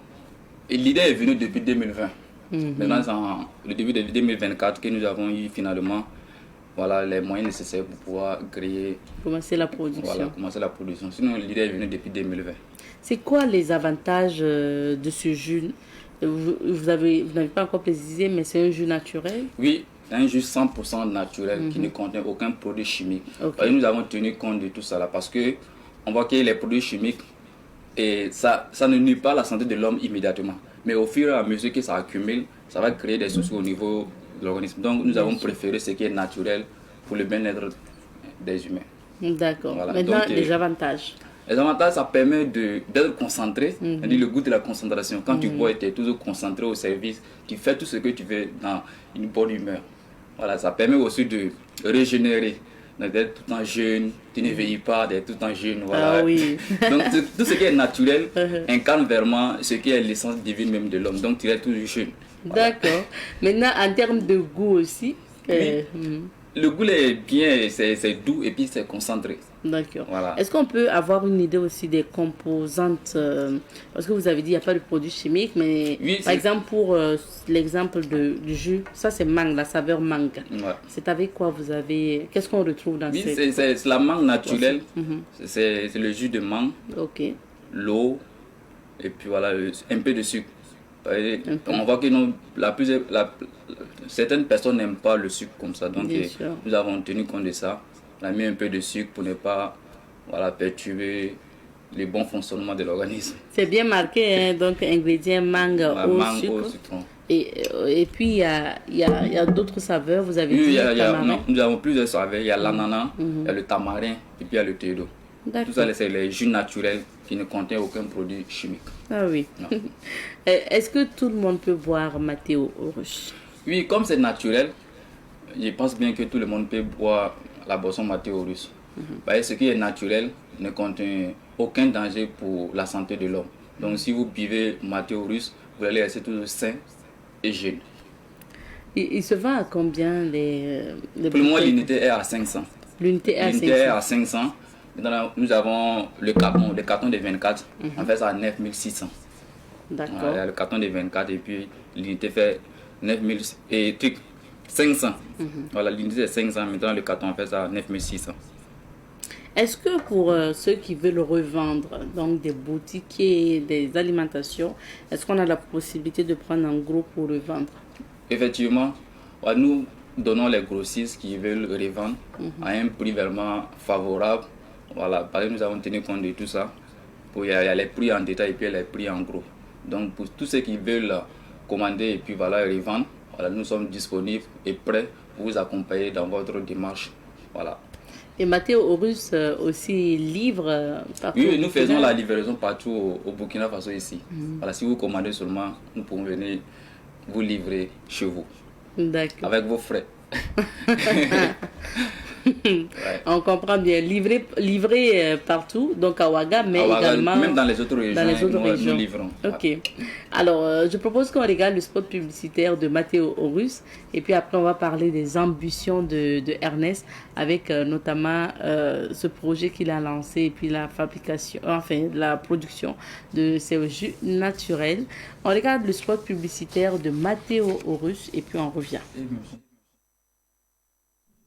l'idée est venue depuis 2020. Maintenant, c'est le début de 2024 que nous avons eu finalement les moyens nécessaires pour pouvoir commencer la production. Voilà, commencer la production. Sinon, l'idée est venue depuis 2020. C'est quoi les avantages de ce jus? Vous n'avez pas encore précisé, mais c'est un jus naturel? Oui, un jus 100% naturel qui ne contient aucun produit chimique. Et nous avons tenu compte de tout ça là parce que on voit que les produits chimiques, et ça ne nuit pas à la santé de l'homme immédiatement. Mais au fur et à mesure que ça accumule, ça va créer des soucis au niveau de l'organisme. Donc nous avons préféré ce qui est naturel pour le bien-être des humains. D'accord. Voilà. Maintenant, les avantages. Les avantages, ça permet d'être concentré, c'est-à-dire le goût de la concentration. Quand tu bois, tu es toujours concentré au service, tu fais tout ce que tu veux dans une bonne humeur. Voilà, ça permet aussi de régénérer, d'être tout le temps jeune, tu ne vieillis pas, d'être tout le temps jeune. Voilà. Ah oui. Donc tout ce qui est naturel incarne vraiment ce qui est l'essence divine même de l'homme. Donc tu es toujours jeune. Voilà. D'accord. Maintenant, en termes de goût aussi. Le goût est bien, c'est doux et puis c'est concentré. D'accord. Voilà. Est-ce qu'on peut avoir une idée aussi des composantes parce que vous avez dit qu'il n'y a pas de produits chimiques, mais par exemple pour l'exemple du jus, ça c'est mangue, la saveur mangue. Ouais. C'est avec quoi vous avez... Qu'est-ce qu'on retrouve dans c'est la mangue naturelle, c'est le jus de mangue, l'eau et puis voilà, un peu de sucre. On voit que certaines personnes n'aiment pas le sucre comme ça, donc nous avons tenu compte de ça. On a mis un peu de sucre pour ne pas perturber le bon fonctionnement de l'organisme. C'est bien marqué, hein, donc ingrédients mangue, eau, citron. Et puis il y a d'autres saveurs, vous avez dit nous avons plusieurs saveurs, il y a l'ananas, il y a le tamarin et puis il y a le thé d'eau. Tout ça, c'est les jus naturels qui ne contiennent aucun produit chimique. Ah oui. Est-ce que tout le monde peut boire Matteo Horus? Oui, comme c'est naturel, je pense bien que tout le monde peut boire la boisson Matteo Horus. Ce qui est naturel ne contient aucun danger pour la santé de l'homme. Donc si vous buvez Matteo Horus, vous allez rester toujours sain et jeune. Il se vend à combien les pour le moment, l'unité est à 500. L'unité est à 500. Maintenant, nous avons le carton de 24. On fait ça à 9600. D'accord. Il y a le carton de 24 et puis l'unité fait 500. Voilà, l'unité est 500. Maintenant, le carton, on fait ça à 9600. Est-ce que pour ceux qui veulent revendre, donc des boutiques et des alimentations, est-ce qu'on a la possibilité de prendre en gros pour revendre? Effectivement, nous donnons les grossistes qui veulent revendre à un prix vraiment favorable. Voilà, parce que nous avons tenu compte de tout ça. Il y a les prix en détail et puis les prix en gros. Donc pour tous ceux qui veulent commander et puis revendre, nous sommes disponibles et prêts pour vous accompagner dans votre démarche. Voilà. Et Matteo Horus aussi livre partout. Oui, nous faisons la livraison partout au Burkina Faso ici. Voilà, si vous commandez seulement, nous pouvons venir vous livrer chez vous. D'accord. Avec vos frais. On comprend bien. Livré partout, donc à Ouaga, mais également même dans les autres régions, nous livrons. Ok. Alors, je propose qu'on regarde le spot publicitaire de Matteo Horus et puis après on va parler des ambitions de Ernest avec notamment ce projet qu'il a lancé et puis la production de ces jus naturels. On regarde le spot publicitaire de Matteo Horus et puis on revient.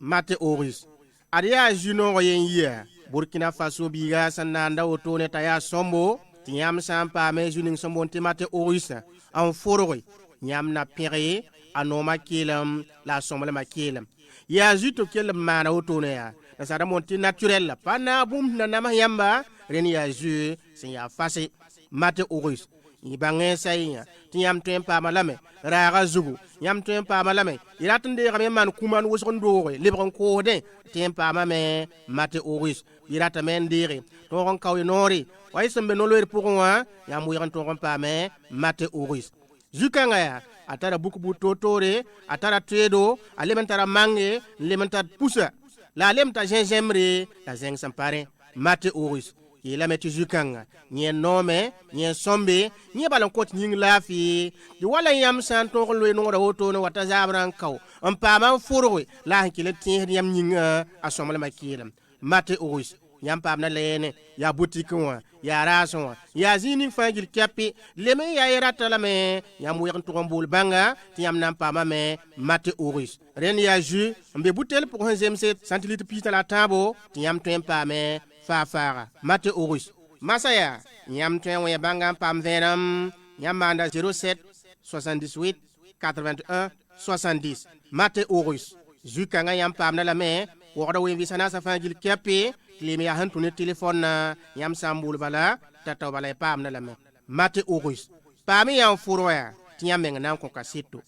Matteo Horus adia juno yen yia Burkina Faso biga sananda otone taya sombo tiam sampa me juning sombo Matteo Horus en foroi nyam na pere anoma kelam la somble makelam ya juto kel mana otone ya na sada monti naturel pana bum na nama yamba ren ya ju sin ya fase Matteo Horus ibange saynya tiam tempa malame raga zugu yam tempa malame iratende game man kuman woson doore libron ko de tempa mame Matteo Horus irata men dire to ron kaw nori way sembe no loer pour moi yam wiran to ron pa me Matteo Horus zukanga ya atara buku totore atara twedo alimentara mange alimentar pusa la alimenta gingembre la zeng sampare Matteo Horus il a metti zukanga ni nome ni sombe ni balon kot ni lafi di wala yam san to ko no da woto no wata zabran kaw on pa man furo la hankile tin yam ni a somale makilam Matteo Horus yãmb paamna lɛɛne yaa boutique wã yaa raasẽ wã yaa zĩig ning fãa gil kɛpɩ leme yaa y rata lame yãmb wɛg n tʋg n bool bãnga tɩ yãmb na n paamame mate oris rẽnd yaa jus n be butel pʋg sẽn zemse centilitre piita la tãabo tɩ yãmb tõe n paame faaga mate oris masa yaa yãmb tõe n wẽ bãnga n paam vẽenem yãmb maanda 07 78 81 70 mate oris zu-kãngã yãmb paamda lame wogda wen-vɩɩsã naasã fãa gil kɛpɩ tɩ lem yaa sẽn tũ ne telefonna yãmb sã n bool bala t'a tao bala y paamda lame mate oris paam y yaa n fʋrg yaa tɩ yãmb meng na n kõ kaseto.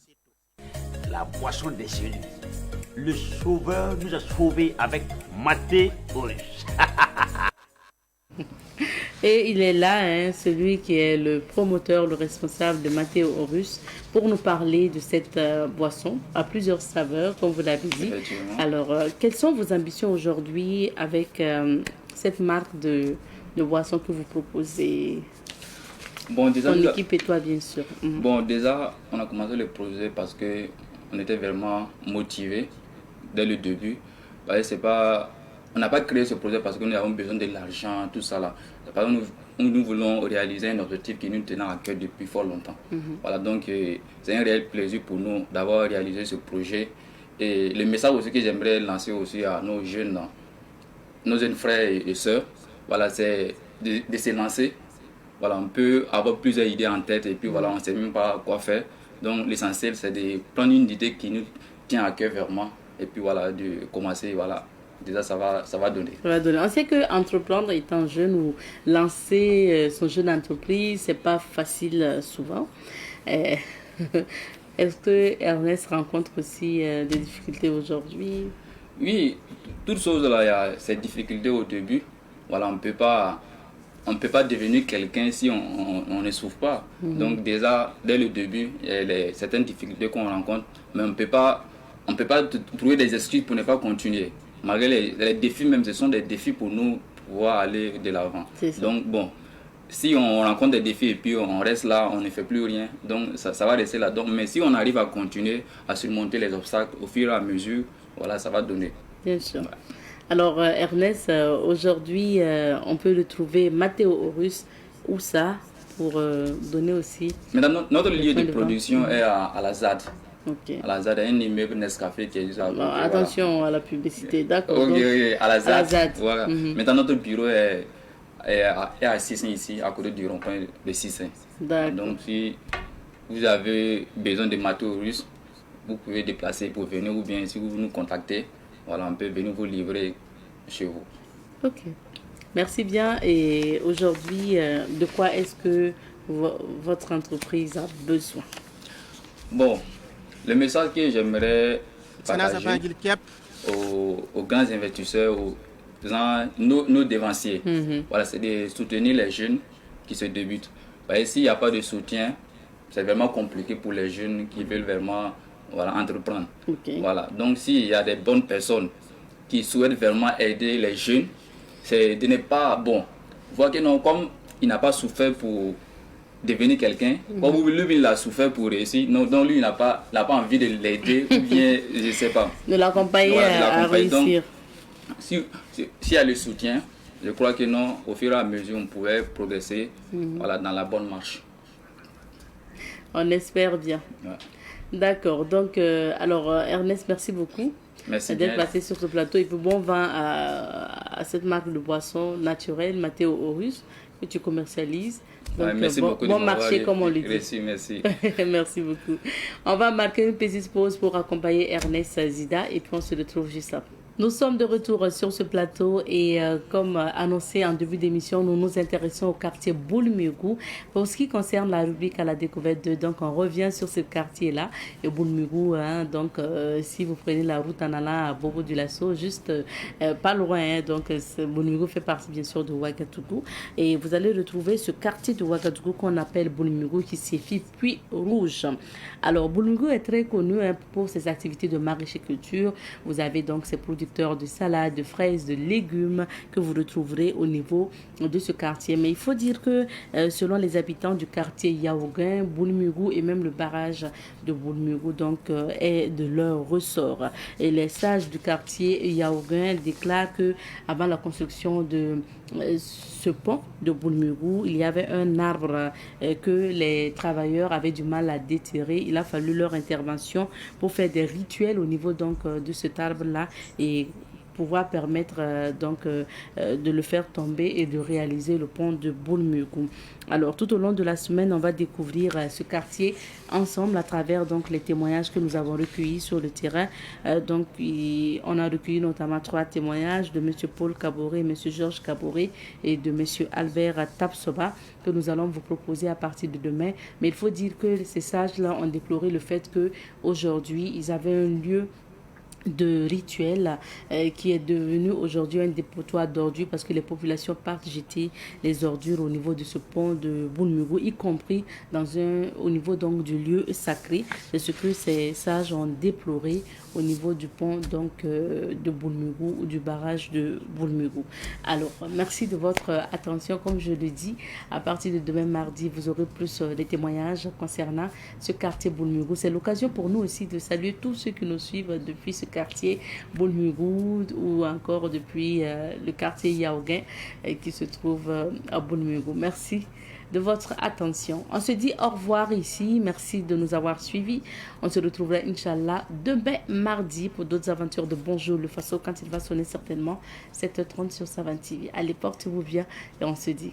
La boisson des cellules. Le sauveur nous a sauvés avec Maté Oris. Et il est là, hein, celui qui est le promoteur, le responsable de Matteo Horus, pour nous parler de cette boisson à plusieurs saveurs, comme vous l'avez dit. Alors, quelles sont vos ambitions aujourd'hui avec cette marque de boisson que vous proposez? Bon, déjà, ton équipe et toi, bien sûr. Bon, déjà, on a commencé le projet parce qu'on était vraiment motivés dès le début. On n'a pas créé ce projet parce que nous avons besoin de l'argent, tout ça là. Parce que nous voulons réaliser un objectif qui nous tenait à cœur depuis fort longtemps. Voilà, donc c'est un réel plaisir pour nous d'avoir réalisé ce projet. Et le message aussi que j'aimerais lancer aussi à nos jeunes frères et sœurs, voilà, c'est de se lancer. Voilà, on peut avoir plusieurs idées en tête et puis voilà, on ne sait même pas quoi faire. Donc l'essentiel, c'est de prendre une idée qui nous tient à cœur vraiment et puis voilà, de commencer, voilà. Déjà, ça va donner. Ça va donner. On sait qu'entreprendre étant jeune ou lancer son jeune entreprise, c'est pas facile souvent. Est-ce que Ernest rencontre aussi des difficultés aujourd'hui? Oui, toutes choses là, il y a ces difficultés au début. Voilà, on peut pas devenir quelqu'un si on ne souffre pas. Donc déjà, dès le début, il y a certaines difficultés qu'on rencontre, mais on peut pas trouver des excuses pour ne pas continuer. Malgré les défis même, ce sont des défis pour nous pouvoir aller de l'avant. Donc bon, si on rencontre des défis et puis on reste là, on ne fait plus rien, donc ça va rester là. Donc, mais si on arrive à continuer à surmonter les obstacles au fur et à mesure, voilà, ça va donner. Bien sûr. Ouais. Alors Ernest, aujourd'hui, on peut le trouver Matteo Horus, où ça, pour donner aussi... Maintenant, notre lieu de production est à la ZAD. Okay. À la ZAD, un immeuble Nescafé qui est juste à côté. Attention voilà. À la publicité, d'accord. Ok, à la ZAD. Voilà. Maintenant, notre bureau est à Sissin ici, à côté du rond-point de Sissin. Donc, si vous avez besoin de Matteo Horus, vous pouvez déplacer pour venir ou bien si vous nous contactez, voilà, on peut venir vous livrer chez vous. Ok. Merci bien. Et aujourd'hui, de quoi est-ce que votre entreprise a besoin? Bon. Le message que j'aimerais partager aux grands investisseurs, nos dévanciers, voilà, c'est de soutenir les jeunes qui se débutent. S'il n'y a pas de soutien, c'est vraiment compliqué pour les jeunes qui veulent vraiment entreprendre. Voilà. Donc s'il y a des bonnes personnes qui souhaitent vraiment aider les jeunes, c'est de ne pas, voir que non, comme il n'a pas souffert pour devenir quelqu'un, comme lui il a souffert pour réussir, donc lui il n'a pas envie de l'aider ou bien je ne sais pas. De l'accompagner à réussir. Donc, s'il y a le soutien, je crois que non, au fur et à mesure on pourrait progresser voilà, dans la bonne marche. On espère bien. Ouais. D'accord, donc alors Ernest, merci beaucoup. Merci d'être passé sur ce plateau et puis bon vent à cette marque de boisson naturelle, Matteo Horus, que tu commercialises. Donc, merci beaucoup bon marché, comme on le dit. Merci. Merci beaucoup. On va marquer une petite pause pour accompagner Ernest Zida et puis on se retrouve juste après. Nous sommes de retour sur ce plateau et comme annoncé en début d'émission, nous nous intéressons au quartier Boulmugou. Pour ce qui concerne la rubrique à la découverte de, donc on revient sur ce quartier-là. Et Boulmugou, donc si vous prenez la route en allant à Bobo du Lasso, juste pas loin, donc Boulmugou fait partie bien sûr de Ouagadougou. Et vous allez retrouver ce quartier de Ouagadougou qu'on appelle Boulmugou qui signifie Puits Rouge. Alors Boulmugou est très connu pour ses activités de maraîchage. Vous avez donc ces produits producteurs de salades, de fraises, de légumes que vous retrouverez au niveau de ce quartier. Mais il faut dire que selon les habitants du quartier Yaoguin, Boulmugou et même le barrage de Boulmugou donc est de leur ressort. Et les sages du quartier Yaoguin déclarent que avant la construction de ce pont de Boulmugou, il y avait un arbre que les travailleurs avaient du mal à déterrer. Il a fallu leur intervention pour faire des rituels au niveau donc de cet arbre-là et pouvoir permettre de le faire tomber et de réaliser le pont de Boulmugou. Alors tout au long de la semaine, on va découvrir ce quartier ensemble à travers donc les témoignages que nous avons recueillis sur le terrain. On a recueilli notamment 3 témoignages de M. Paul Kaboré, M. Georges Kaboré et de M. Albert Tapsoba que nous allons vous proposer à partir de demain. Mais il faut dire que ces sages-là ont déploré le fait qu'aujourd'hui, ils avaient un lieu de rituel qui est devenu aujourd'hui un dépotoir d'ordures parce que les populations partent jeter les ordures au niveau de ce pont de Boulmugou, y compris au niveau donc du lieu sacré. C'est ce que ces sages ont déploré au niveau du pont donc de Boulmugou ou du barrage de Boulmugou. Alors merci de votre attention. Comme je le dis, à partir de demain mardi, vous aurez plus des témoignages concernant ce quartier Boulmugou. C'est l'occasion pour nous aussi de saluer tous ceux qui nous suivent depuis ce quartier Boulmugou ou encore depuis le quartier Yaoguin qui se trouve à Boulmugou. Merci de votre attention. On se dit au revoir ici. Merci de nous avoir suivis. On se retrouvera Inch'Allah demain mardi pour d'autres aventures de Bonjour le Faso quand il va sonner certainement 7h30 sur Savane TV. Allez, portez-vous bien et on se dit